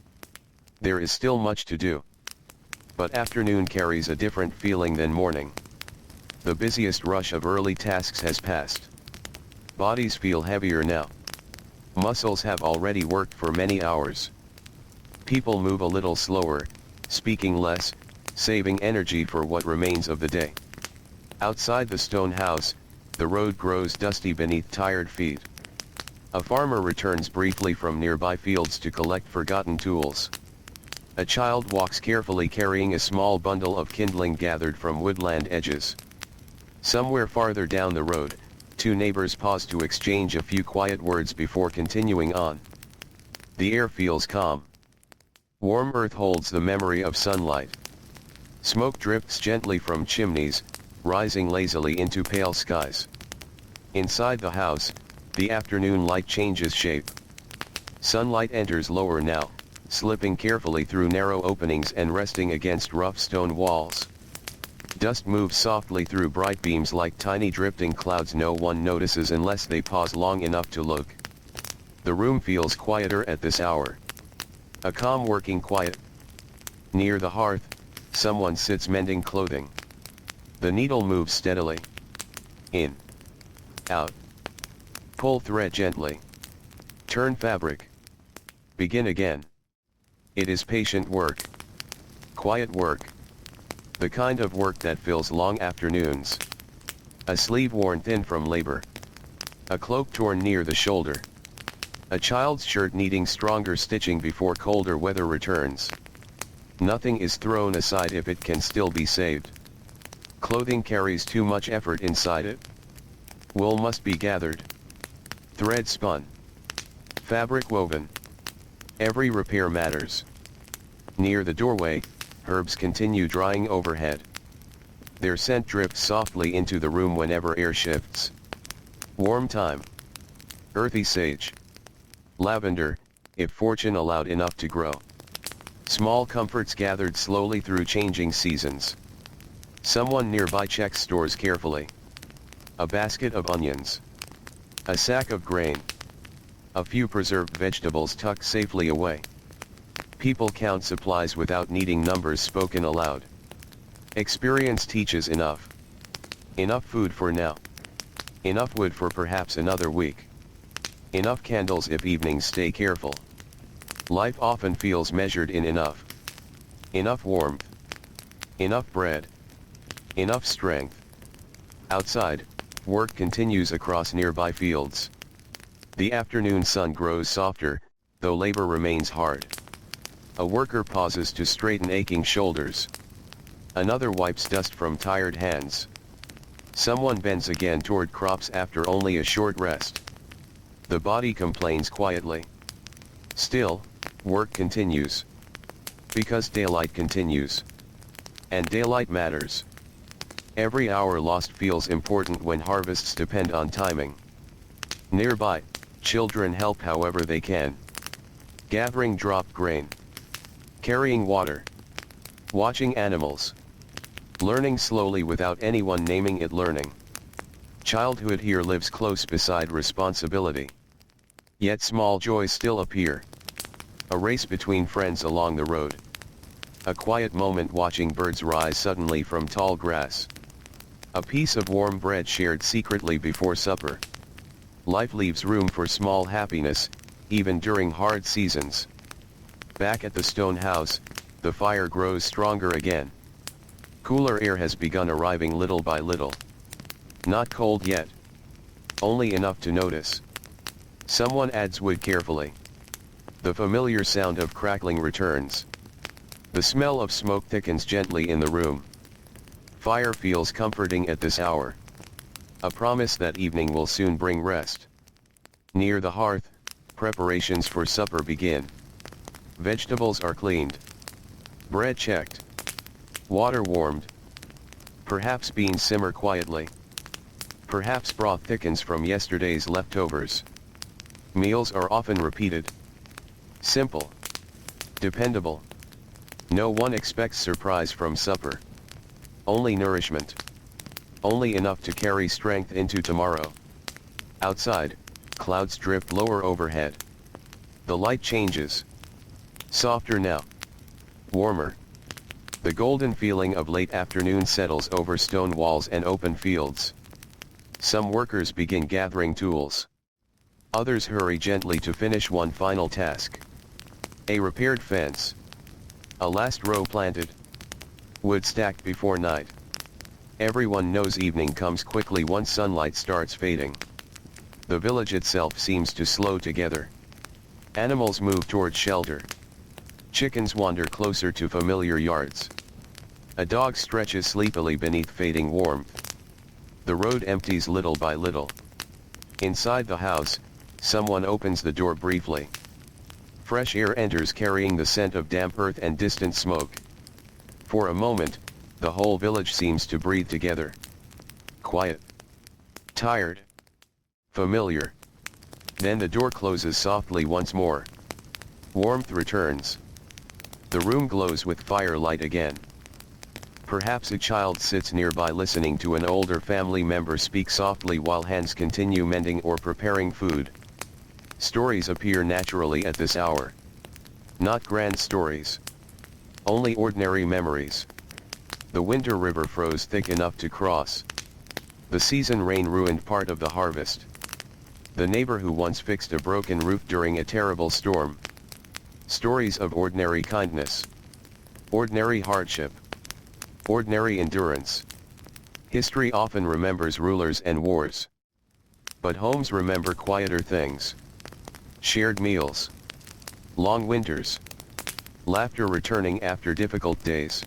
There is still much to do. But afternoon carries a different feeling than morning. The busiest rush of early tasks has passed. Bodies feel heavier now. Muscles have already worked for many hours. People move a little slower, speaking less, saving energy for what remains of the day. Outside the stone house, the road grows dusty beneath tired feet. A farmer returns briefly from nearby fields to collect forgotten tools. A child walks carefully carrying a small bundle of kindling gathered from woodland edges. Somewhere farther down the road, two neighbors pause to exchange a few quiet words before continuing on. The air feels calm. Warm earth holds the memory of sunlight. Smoke drifts gently from chimneys, rising lazily into pale skies. Inside the house, the afternoon light changes shape. Sunlight enters lower now, slipping carefully through narrow openings and resting against rough stone walls. Dust moves softly through bright beams like tiny drifting clouds no one notices unless they pause long enough to look. The room feels quieter at this hour. A calm working quiet. Near the hearth, someone sits mending clothing. The needle moves steadily. In. Out. Pull thread gently. Turn fabric. Begin again. It is patient work. Quiet work. The kind of work that fills long afternoons. A sleeve worn thin from labor. A cloak torn near the shoulder. A child's shirt needing stronger stitching before colder weather returns. Nothing is thrown aside if it can still be saved. Clothing carries too much effort inside it. Wool must be gathered. Thread spun. Fabric woven. Every repair matters. Near the doorway, herbs continue drying overhead. Their scent drifts softly into the room whenever air shifts. Warm thyme. Earthy sage. Lavender, if fortune allowed enough to grow. Small comforts gathered slowly through changing seasons. Someone nearby checks stores carefully. A basket of onions. A sack of grain. A few preserved vegetables tucked safely away. People count supplies without needing numbers spoken aloud. Experience teaches enough. Enough food for now. Enough wood for perhaps another week. Enough candles if evenings stay careful. Life often feels measured in enough. Enough warmth. Enough bread. Enough strength. Outside, work continues across nearby fields. The afternoon sun grows softer, though labor remains hard. A worker pauses to straighten aching shoulders. Another wipes dust from tired hands. Someone bends again toward crops after only a short rest. The body complains quietly. Still, work continues. Because daylight continues. And daylight matters. Every hour lost feels important when harvests depend on timing. Nearby, children help however they can. Gathering dropped grain. Carrying water. Watching animals. Learning slowly without anyone naming it learning. Childhood here lives close beside responsibility. Yet small joys still appear. A race between friends along the road. A quiet moment watching birds rise suddenly from tall grass. A piece of warm bread shared secretly before supper. Life leaves room for small happiness, even during hard seasons. Back at the stone house, the fire grows stronger again. Cooler air has begun arriving little by little. Not cold yet. Only enough to notice. Someone adds wood carefully. The familiar sound of crackling returns. The smell of smoke thickens gently in the room. Fire feels comforting at this hour. A promise that evening will soon bring rest. Near the hearth, preparations for supper begin. Vegetables are cleaned. Bread checked. Water warmed. Perhaps beans simmer quietly. Perhaps broth thickens from yesterday's leftovers. Meals are often repeated. Simple. Dependable. No one expects surprise from supper. Only nourishment. Only enough to carry strength into tomorrow. Outside, clouds drift lower overhead. The light changes. Softer now. Warmer. The golden feeling of late afternoon settles over stone walls and open fields. Some workers begin gathering tools. Others hurry gently to finish one final task. A repaired fence. A last row planted. Wood stacked before night. Everyone knows evening comes quickly once sunlight starts fading. The village itself seems to slow together. Animals move towards shelter. Chickens wander closer to familiar yards. A dog stretches sleepily beneath fading warmth. The road empties little by little. Inside the house, someone opens the door briefly. Fresh air enters carrying the scent of damp earth and distant smoke. For a moment, the whole village seems to breathe together. Quiet. Tired. Familiar. Then the door closes softly once more. Warmth returns. The room glows with firelight again. Perhaps a child sits nearby listening to an older family member speak softly while hands continue mending or preparing food. Stories appear naturally at this hour. Not grand stories. Only ordinary memories. The winter river froze thick enough to cross. The season rain ruined part of the harvest. The neighbor who once fixed a broken roof during a terrible storm. Stories of ordinary kindness. Ordinary hardship. Ordinary endurance. History often remembers rulers and wars. But homes remember quieter things. Shared meals. Long winters. Laughter returning after difficult days.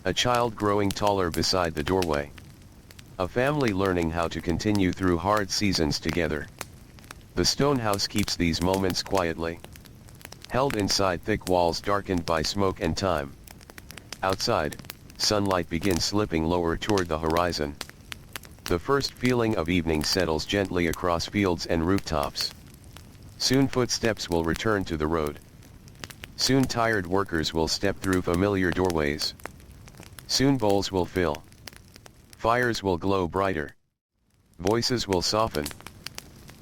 A child growing taller beside the doorway. A family learning how to continue through hard seasons together. The stone house keeps these moments quietly. Held inside thick walls darkened by smoke and time. Outside, sunlight begins slipping lower toward the horizon. The first feeling of evening settles gently across fields and rooftops. Soon footsteps will return to the road. Soon tired workers will step through familiar doorways. Soon bowls will fill. Fires will glow brighter. Voices will soften.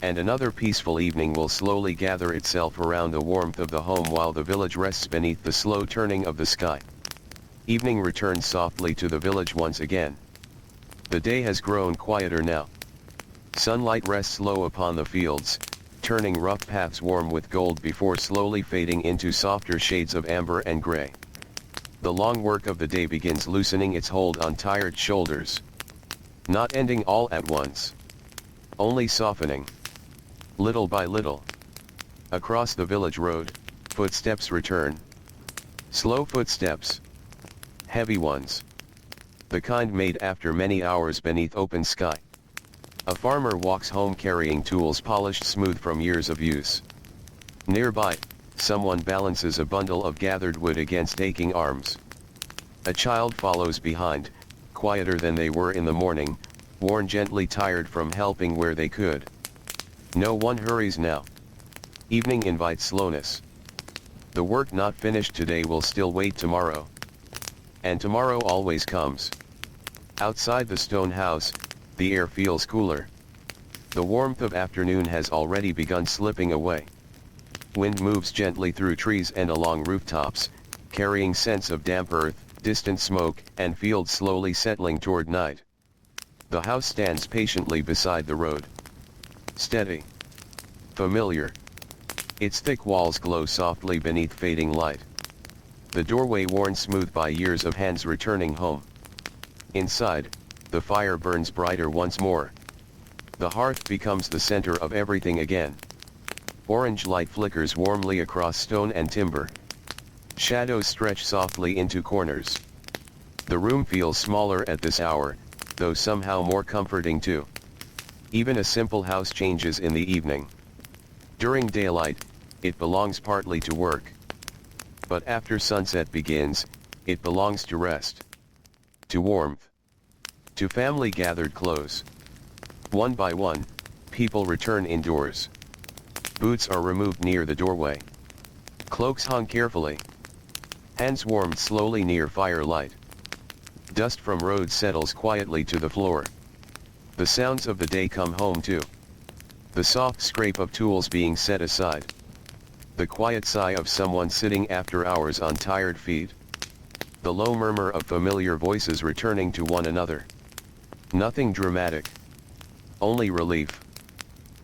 And another peaceful evening will slowly gather itself around the warmth of the home while the village rests beneath the slow turning of the sky. Evening returns softly to the village once again. The day has grown quieter now. Sunlight rests low upon the fields, turning rough paths warm with gold before slowly fading into softer shades of amber and gray. The long work of the day begins loosening its hold on tired shoulders. Not ending all at once. Only softening. Little by little. Across the village road, footsteps return. Slow footsteps. Heavy ones. The kind made after many hours beneath open sky. A farmer walks home carrying tools polished smooth from years of use. Nearby, someone balances a bundle of gathered wood against aching arms. A child follows behind, quieter than they were in the morning, worn gently tired from helping where they could. No one hurries now. Evening invites slowness. The work not finished today will still wait tomorrow. And tomorrow always comes. Outside the stone house, the air feels cooler. The warmth of afternoon has already begun slipping away. Wind moves gently through trees and along rooftops, carrying scents of damp earth, distant smoke, and fields slowly settling toward night. The house stands patiently beside the road. Steady. Familiar. Its thick walls glow softly beneath fading light. The doorway worn smooth by years of hands returning home. Inside, the fire burns brighter once more. The hearth becomes the center of everything again. Orange light flickers warmly across stone and timber. Shadows stretch softly into corners. The room feels smaller at this hour, though somehow more comforting too. Even a simple house changes in the evening. During daylight, it belongs partly to work. But after sunset begins, it belongs to rest. To warmth. To family gathered close. One by one, people return indoors. Boots are removed near the doorway. Cloaks hung carefully. Hands warmed slowly near firelight. Dust from roads settles quietly to the floor. The sounds of the day come home too. The soft scrape of tools being set aside. The quiet sigh of someone sitting after hours on tired feet. The low murmur of familiar voices returning to one another. Nothing dramatic. Only relief.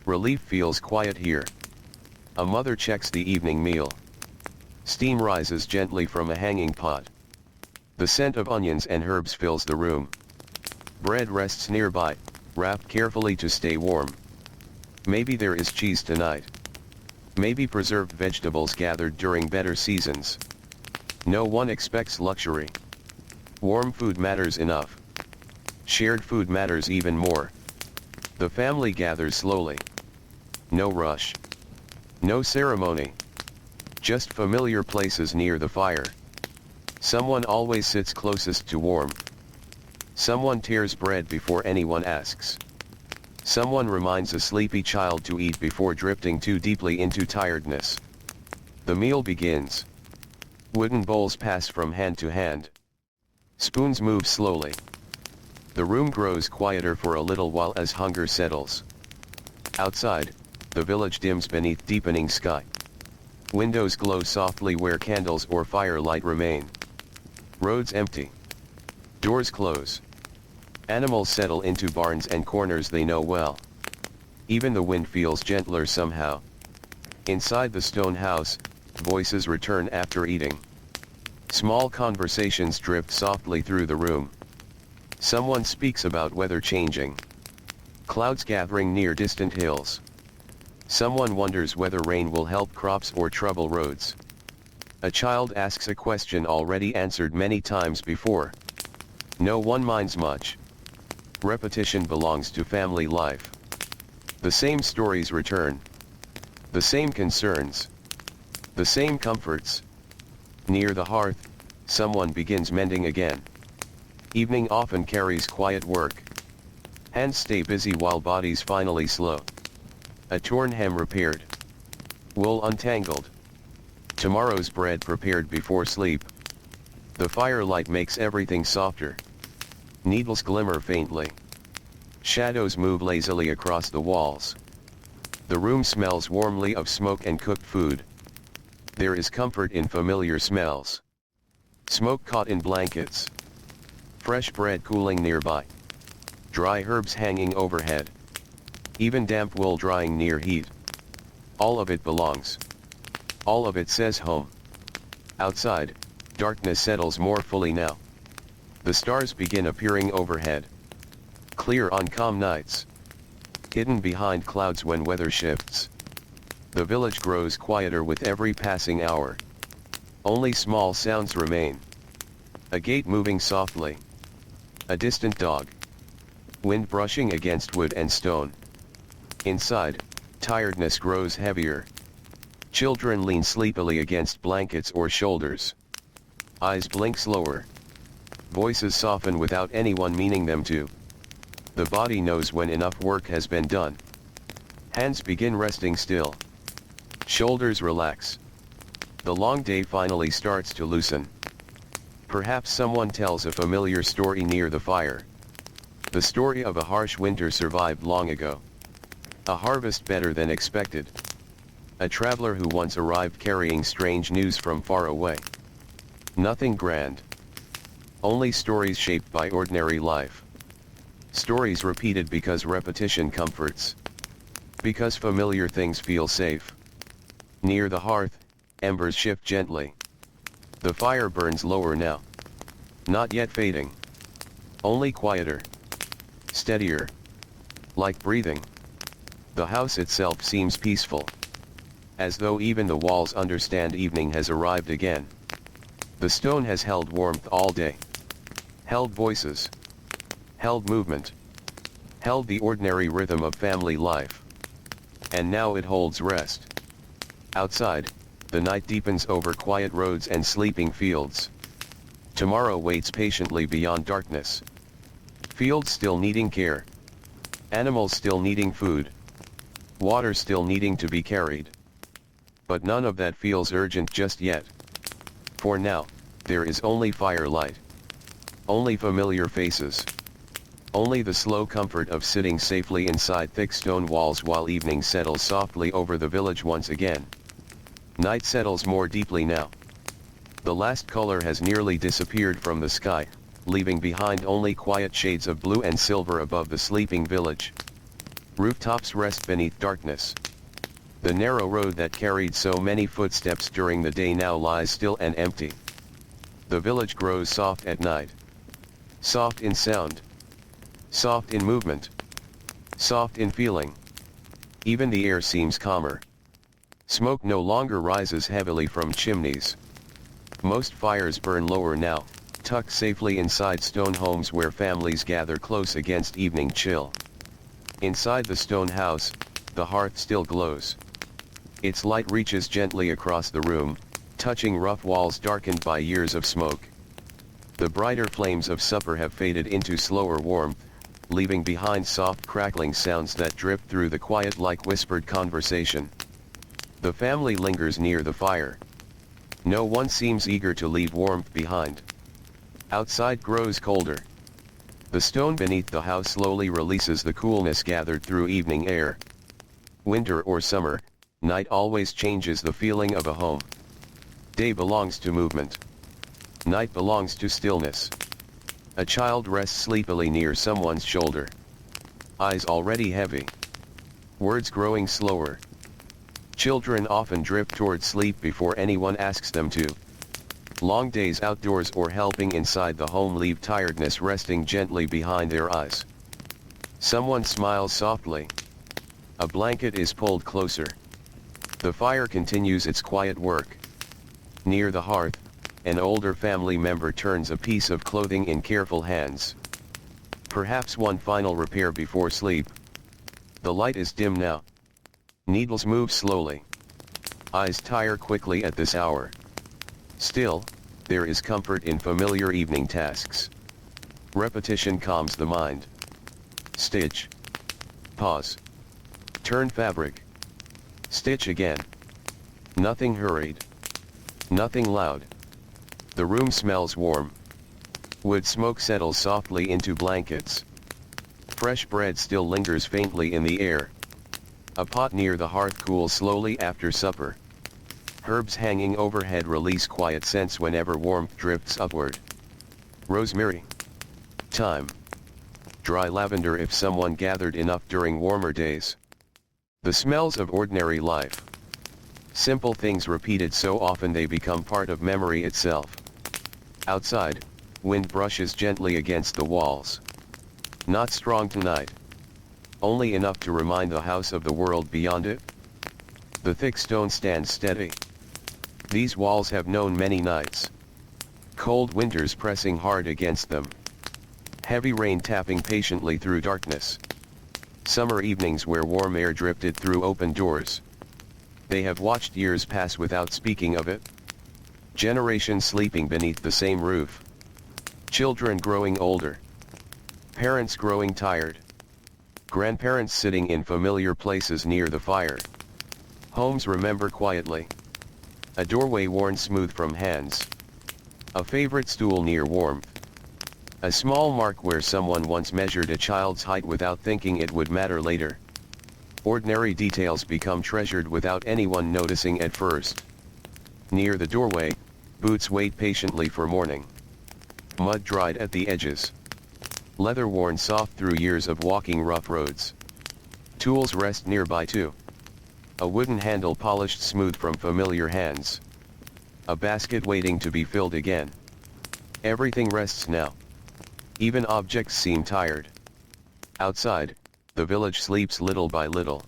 Relief feels quiet here. A mother checks the evening meal. Steam rises gently from a hanging pot. The scent of onions and herbs fills the room. Bread rests nearby, wrapped carefully to stay warm. Maybe there is cheese tonight. Maybe preserved vegetables gathered during better seasons. No one expects luxury. Warm food matters enough. Shared food matters even more. The family gathers slowly. No rush. No ceremony. Just familiar places near the fire. Someone always sits closest to warmth. Someone tears bread before anyone asks. Someone reminds a sleepy child to eat before drifting too deeply into tiredness. The meal begins. Wooden bowls pass from hand to hand. Spoons move slowly. The room grows quieter for a little while as hunger settles. Outside, the village dims beneath deepening sky. Windows glow softly where candles or firelight remain. Roads empty. Doors close. Animals settle into barns and corners they know well. Even the wind feels gentler somehow. Inside the stone house, voices return after eating. Small conversations drift softly through the room. Someone speaks about weather changing. Clouds gathering near distant hills. Someone wonders whether rain will help crops or trouble roads. A child asks a question already answered many times before. No one minds much. Repetition belongs to family life. The same stories return. The same concerns. The same comforts. Near the hearth, someone begins mending again. Evening often carries quiet work. Hands stay busy while bodies finally slow. A torn hem repaired. Wool untangled. Tomorrow's bread prepared before sleep. The firelight makes everything softer. Needles glimmer faintly. Shadows move lazily across the walls. The room smells warmly of smoke and cooked food. There is comfort in familiar smells. Smoke caught in blankets. Fresh bread cooling nearby. Dry herbs hanging overhead. Even damp wool drying near heat. All of it belongs. All of it says home. Outside, darkness settles more fully now. The stars begin appearing overhead. Clear on calm nights. Hidden behind clouds when weather shifts. The village grows quieter with every passing hour. Only small sounds remain. A gate moving softly. A distant dog. Wind brushing against wood and stone. Inside, tiredness grows heavier. Children lean sleepily against blankets or shoulders. Eyes blink slower. Voices soften without anyone meaning them to. The body knows when enough work has been done. Hands begin resting still. Shoulders relax. The long day finally starts to loosen. Perhaps someone tells a familiar story near the fire. The story of a harsh winter survived long ago. A harvest better than expected. A traveler who once arrived carrying strange news from far away. Nothing grand. Only stories shaped by ordinary life. Stories repeated because repetition comforts. Because familiar things feel safe. Near the hearth, embers shift gently. The fire burns lower now. Not yet fading. Only quieter. Steadier. Like breathing. The house itself seems peaceful. As though even the walls understand evening has arrived again. The stone has held warmth all day. Held voices. Held movement. Held the ordinary rhythm of family life. And now it holds rest. Outside, the night deepens over quiet roads and sleeping fields. Tomorrow waits patiently beyond darkness. Fields still needing care. Animals still needing food. Water still needing to be carried. But none of that feels urgent just yet. For now, there is only firelight. Only familiar faces. Only the slow comfort of sitting safely inside thick stone walls while evening settles softly over the village once again. Night settles more deeply now. The last color has nearly disappeared from the sky, leaving behind only quiet shades of blue and silver above the sleeping village. Rooftops rest beneath darkness. The narrow road that carried so many footsteps during the day now lies still and empty. The village grows soft at night. Soft in sound. Soft in movement. Soft in feeling. Even the air seems calmer. Smoke no longer rises heavily from chimneys. Most fires burn lower now, tucked safely inside stone homes where families gather close against evening chill. Inside the stone house, the hearth still glows. Its light reaches gently across the room, touching rough walls darkened by years of smoke. The brighter flames of supper have faded into slower warmth, leaving behind soft crackling sounds that drift through the quiet like whispered conversation. The family lingers near the fire. No one seems eager to leave warmth behind. Outside grows colder. The stone beneath the house slowly releases the coolness gathered through evening air. Winter or summer, night always changes the feeling of a home. Day belongs to movement. Night belongs to stillness. A child rests sleepily near someone's shoulder. Eyes already heavy. Words growing slower. Children often drift toward sleep before anyone asks them to. Long days outdoors or helping inside the home leave tiredness resting gently behind their eyes. Someone smiles softly. A blanket is pulled closer. The fire continues its quiet work. Near the hearth, an older family member turns a piece of clothing in careful hands. Perhaps one final repair before sleep. The light is dim now. Needles move slowly. Eyes tire quickly at this hour. Still, there is comfort in familiar evening tasks. Repetition calms the mind. Stitch. Pause. Turn fabric. Stitch again. Nothing hurried. Nothing loud. The room smells warm. Wood smoke settles softly into blankets. Fresh bread still lingers faintly in the air. A pot near the hearth cools slowly after supper. Herbs hanging overhead release quiet scents whenever warmth drifts upward. Rosemary. Thyme. Dry lavender if someone gathered enough during warmer days. The smells of ordinary life. Simple things repeated so often they become part of memory itself. Outside, wind brushes gently against the walls. Not strong tonight. Only enough to remind the house of the world beyond it. The thick stone stands steady. These walls have known many nights. Cold winters pressing hard against them. Heavy rain tapping patiently through darkness. Summer evenings where warm air drifted through open doors. They have watched years pass without speaking of it. Generations sleeping beneath the same roof. Children growing older. Parents growing tired. Grandparents sitting in familiar places near the fire. Homes remember quietly. A doorway worn smooth from hands. A favorite stool near warmth. A small mark where someone once measured a child's height without thinking it would matter later. Ordinary details become treasured without anyone noticing at first. Near the doorway, boots wait patiently for morning. Mud dried at the edges. Leather worn soft through years of walking rough roads. Tools rest nearby too. A wooden handle polished smooth from familiar hands. A basket waiting to be filled again. Everything rests now. Even objects seem tired. Outside, the village sleeps little by little.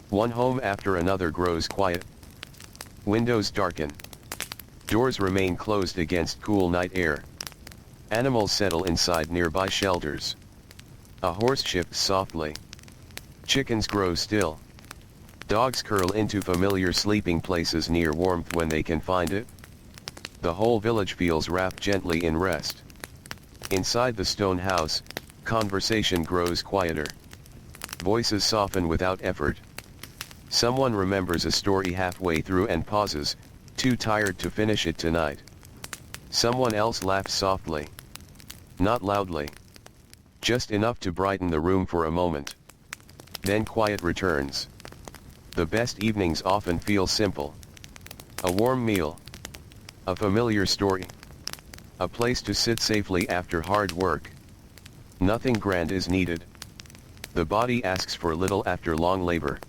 One home after another grows quiet. Windows darken. Doors remain closed against cool night air. Animals settle inside nearby shelters. A horse shifts softly. Chickens grow still. Dogs curl into familiar sleeping places near warmth when they can find it. The whole village feels wrapped gently in rest. Inside the stone house, conversation grows quieter. Voices soften without effort. Someone remembers a story halfway through and pauses, too tired to finish it tonight. Someone else laughs softly. Not loudly. Just enough to brighten the room for a moment. Then quiet returns. The best evenings often feel simple. A warm meal. A familiar story. A place to sit safely after hard work. Nothing grand is needed. The body asks for little after long labor.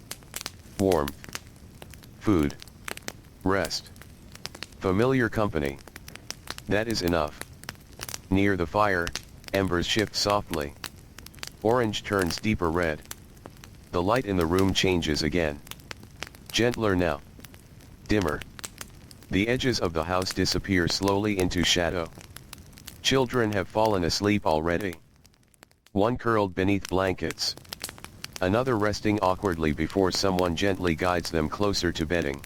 Warmth. Food. Rest. Familiar company. That is enough. Near the fire, embers shift softly. Orange turns deeper red. The light in the room changes again. Gentler now. Dimmer. The edges of the house disappear slowly into shadow. Children have fallen asleep already. One curled beneath blankets. Another resting awkwardly before someone gently guides them closer to bedding.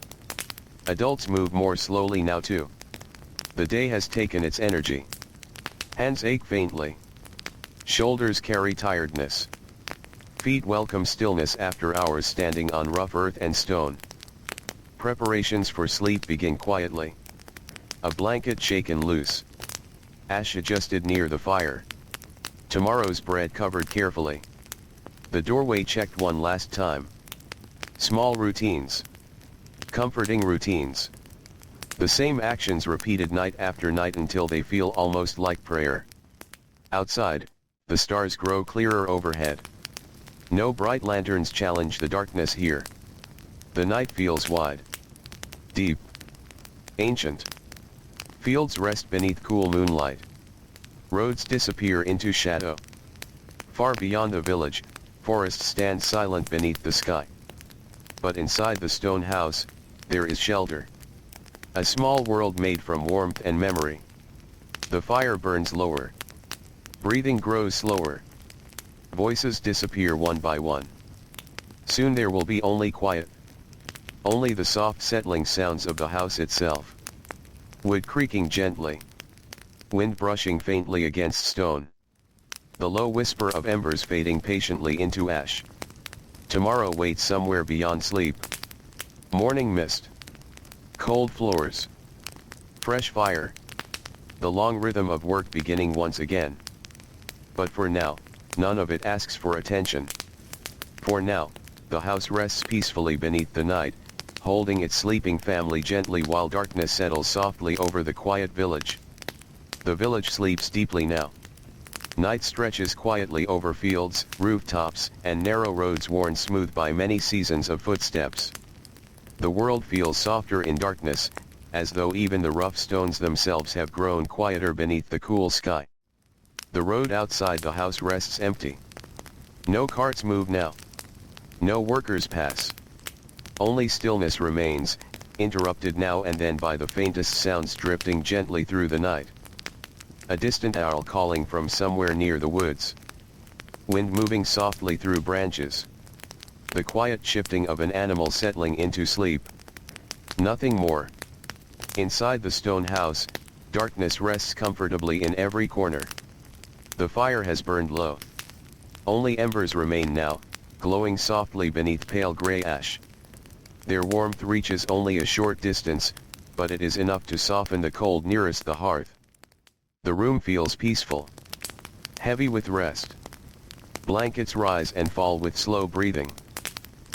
Adults move more slowly now too. The day has taken its energy. Hands ache faintly. Shoulders carry tiredness. Feet welcome stillness after hours standing on rough earth and stone. Preparations for sleep begin quietly. A blanket shaken loose. Ash adjusted near the fire. Tomorrow's bread covered carefully. The doorway checked one last time. Small routines. Comforting routines. The same actions repeated night after night until they feel almost like prayer. Outside, the stars grow clearer overhead. No bright lanterns challenge the darkness here. The night feels wide. Deep. Ancient. Fields rest beneath cool moonlight. Roads disappear into shadow. Far beyond the village, forests stand silent beneath the sky. But inside the stone house, there is shelter. A small world made from warmth and memory. The fire burns lower. Breathing grows slower. Voices disappear one by one. Soon there will be only quiet. Only the soft settling sounds of the house itself. Wood creaking gently. Wind brushing faintly against stone. The low whisper of embers fading patiently into ash. Tomorrow waits somewhere beyond sleep. Morning mist. Cold floors. Fresh fire. The long rhythm of work beginning once again. But for now, none of it asks for attention. For now, the house rests peacefully beneath the night, holding its sleeping family gently while darkness settles softly over the quiet village. The village sleeps deeply now. Night stretches quietly over fields, rooftops, and narrow roads worn smooth by many seasons of footsteps. The world feels softer in darkness, as though even the rough stones themselves have grown quieter beneath the cool sky. The road outside the house rests empty. No carts move now. No workers pass. Only stillness remains, interrupted now and then by the faintest sounds drifting gently through the night. A distant owl calling from somewhere near the woods. Wind moving softly through branches. The quiet shifting of an animal settling into sleep. Nothing more. Inside the stone house, darkness rests comfortably in every corner. The fire has burned low. Only embers remain now, glowing softly beneath pale gray ash. Their warmth reaches only a short distance, but it is enough to soften the cold nearest the hearth. The room feels peaceful. Heavy with rest. Blankets rise and fall with slow breathing.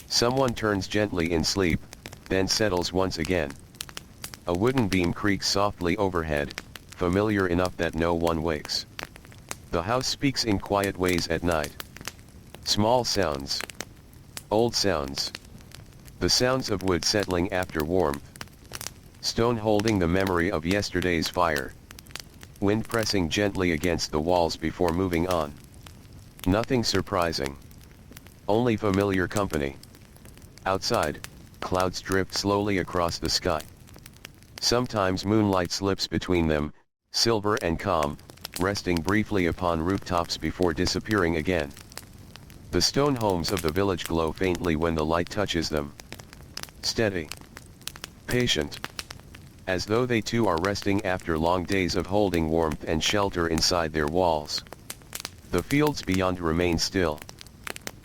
Someone turns gently in sleep, then settles once again. A wooden beam creaks softly overhead, familiar enough that no one wakes. The house speaks in quiet ways at night. Small sounds. Old sounds. The sounds of wood settling after warmth. Stone holding the memory of yesterday's fire. Wind pressing gently against the walls before moving on. Nothing surprising. Only familiar company. Outside, clouds drift slowly across the sky. Sometimes moonlight slips between them, silver and calm, resting briefly upon rooftops before disappearing again. The stone homes of the village glow faintly when the light touches them. Steady. Patient. As though they too are resting after long days of holding warmth and shelter inside their walls. The fields beyond remain still.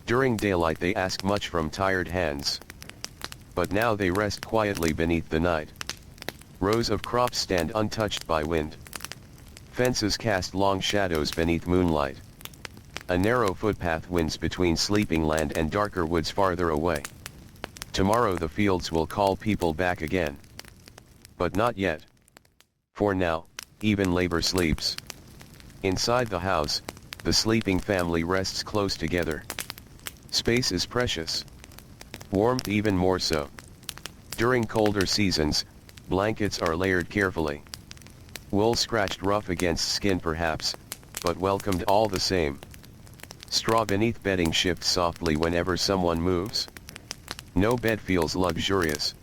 During daylight they ask much from tired hands. But now they rest quietly beneath the night. Rows of crops stand untouched by wind. Fences cast long shadows beneath moonlight. A narrow footpath winds between sleeping land and darker woods farther away. Tomorrow the fields will call people back again. But not yet. For now, even labor sleeps. Inside the house, the sleeping family rests close together. Space is precious. Warmth even more so. During colder seasons, blankets are layered carefully. Wool scratched rough against skin perhaps, but welcomed all the same. Straw beneath bedding shifts softly whenever someone moves. No bed feels luxurious.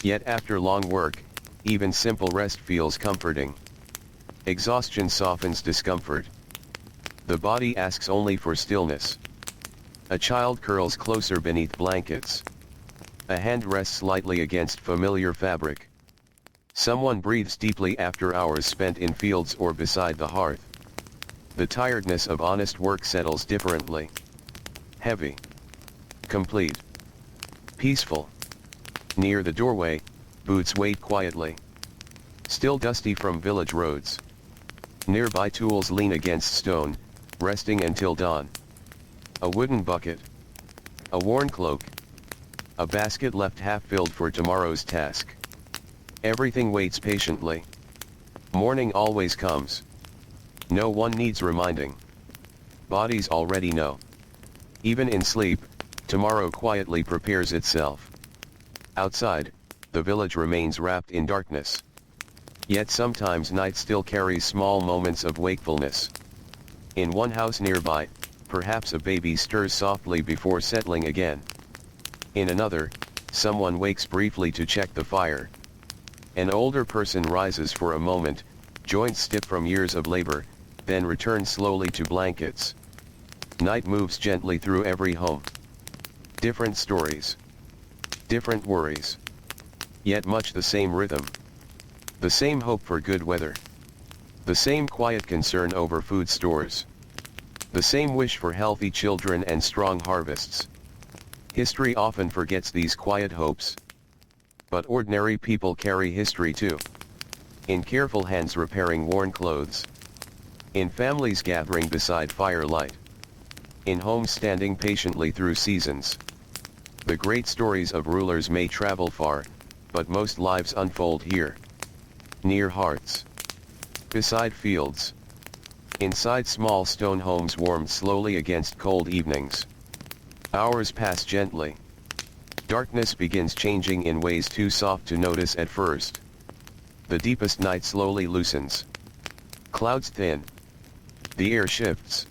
Yet after long work, even simple rest feels comforting. Exhaustion softens discomfort. The body asks only for stillness. A child curls closer beneath blankets. A hand rests lightly against familiar fabric. Someone breathes deeply after hours spent in fields or beside the hearth. The tiredness of honest work settles differently. Heavy. Complete. Peaceful. Near the doorway, boots wait quietly. Still dusty from village roads. Nearby tools lean against stone, resting until dawn. A wooden bucket. A worn cloak. A basket left half filled for tomorrow's task. Everything waits patiently. Morning always comes. No one needs reminding. Bodies already know. Even in sleep, tomorrow quietly prepares itself. Outside, the village remains wrapped in darkness. Yet sometimes night still carries small moments of wakefulness. In one house nearby, perhaps a baby stirs softly before settling again. In another, someone wakes briefly to check the fire. An older person rises for a moment, joints stiff from years of labor, then returns slowly to blankets. Night moves gently through every home. Different stories. Different worries. Yet much the same rhythm. The same hope for good weather. The same quiet concern over food stores. The same wish for healthy children and strong harvests. History often forgets these quiet hopes. But ordinary people carry history too. In careful hands repairing worn clothes. In families gathering beside firelight. In homes standing patiently through seasons. The great stories of rulers may travel far, but most lives unfold here. Near hearths. Beside fields. Inside small stone homes warmed slowly against cold evenings. Hours pass gently. Darkness begins changing in ways too soft to notice at first. The deepest night slowly loosens. Clouds thin. The air shifts.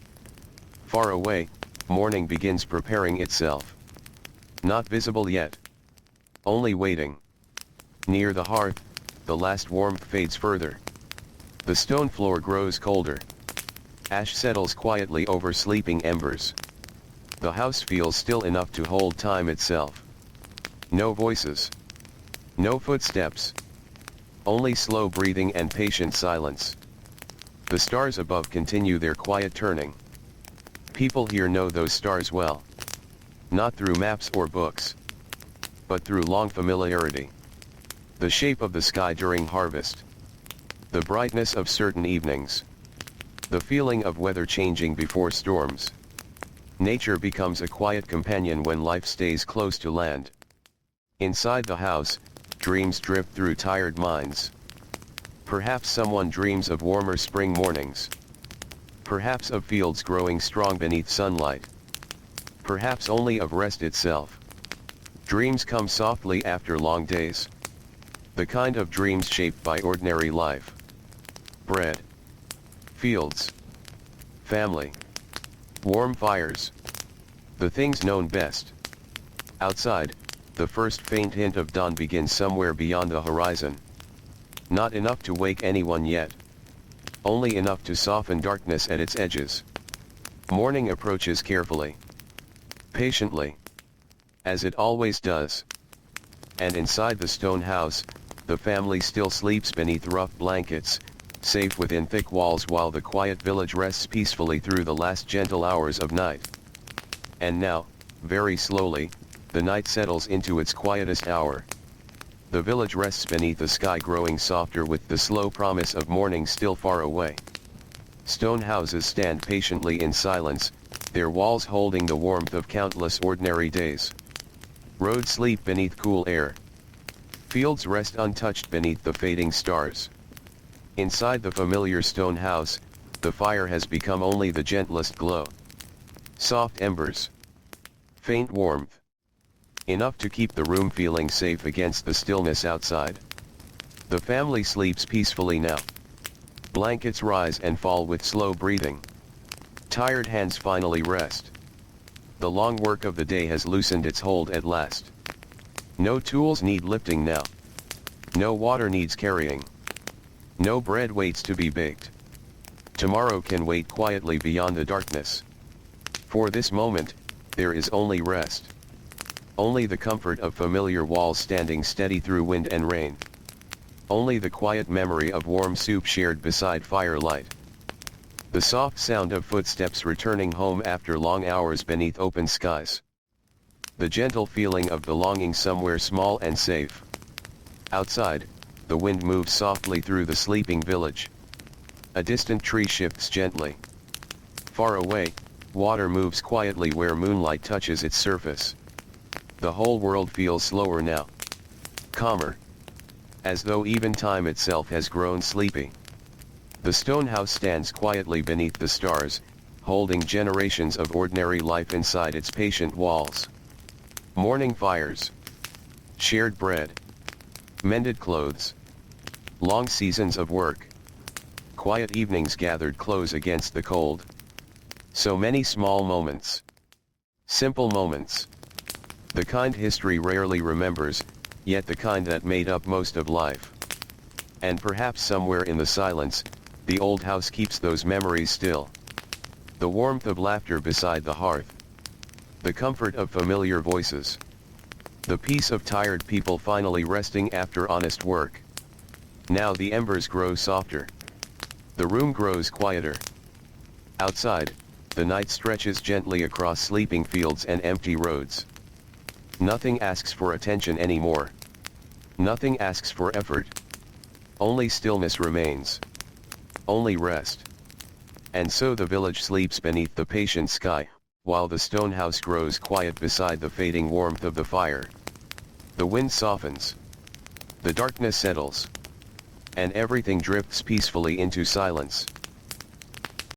Far away, morning begins preparing itself. Not visible yet. Only waiting. Near the hearth, the last warmth fades further. The stone floor grows colder. Ash settles quietly over sleeping embers. The house feels still enough to hold time itself. No voices. No footsteps. Only slow breathing and patient silence. The stars above continue their quiet turning. People here know those stars well. Not through maps or books, but through long familiarity. The shape of the sky during harvest. The brightness of certain evenings. The feeling of weather changing before storms. Nature becomes a quiet companion when life stays close to land. Inside the house, dreams drift through tired minds. Perhaps someone dreams of warmer spring mornings. Perhaps of fields growing strong beneath sunlight. Perhaps only of rest itself. Dreams come softly after long days. The kind of dreams shaped by ordinary life. Bread. Fields. Family. Warm fires. The things known best. Outside, the first faint hint of dawn begins somewhere beyond the horizon. Not enough to wake anyone yet. Only enough to soften darkness at its edges. Morning approaches carefully. Patiently. As it always does. And inside the stone house, the family still sleeps beneath rough blankets, safe within thick walls while the quiet village rests peacefully through the last gentle hours of night. And now, very slowly, the night settles into its quietest hour. The village rests beneath a sky growing softer with the slow promise of morning still far away. Stone houses stand patiently in silence, their walls holding the warmth of countless ordinary days. Roads sleep beneath cool air. Fields rest untouched beneath the fading stars. Inside the familiar stone house, the fire has become only the gentlest glow. Soft embers. Faint warmth. Enough to keep the room feeling safe against the stillness outside. The family sleeps peacefully now. Blankets rise and fall with slow breathing. Tired hands finally rest. The long work of the day has loosened its hold at last. No tools need lifting now. No water needs carrying. No bread waits to be baked. Tomorrow can wait quietly beyond the darkness. For this moment, there is only rest. Only the comfort of familiar walls standing steady through wind and rain. Only the quiet memory of warm soup shared beside firelight. The soft sound of footsteps returning home after long hours beneath open skies. The gentle feeling of belonging somewhere small and safe. Outside, the wind moves softly through the sleeping village. A distant tree shifts gently. Far away, water moves quietly where moonlight touches its surface. The whole world feels slower now. Calmer. As though even time itself has grown sleepy. The stone house stands quietly beneath the stars, holding generations of ordinary life inside its patient walls. Morning fires. Shared bread. Mended clothes. Long seasons of work. Quiet evenings gathered close against the cold. So many small moments. Simple moments. The kind history rarely remembers, yet the kind that made up most of life. And perhaps somewhere in the silence, the old house keeps those memories still. The warmth of laughter beside the hearth. The comfort of familiar voices. The peace of tired people finally resting after honest work. Now the embers grow softer. The room grows quieter. Outside, the night stretches gently across sleeping fields and empty roads. Nothing asks for attention anymore. Nothing asks for effort. Only stillness remains. Only rest. And so the village sleeps beneath the patient sky, while the stone house grows quiet beside the fading warmth of the fire. The wind softens. The darkness settles. And everything drifts peacefully into silence.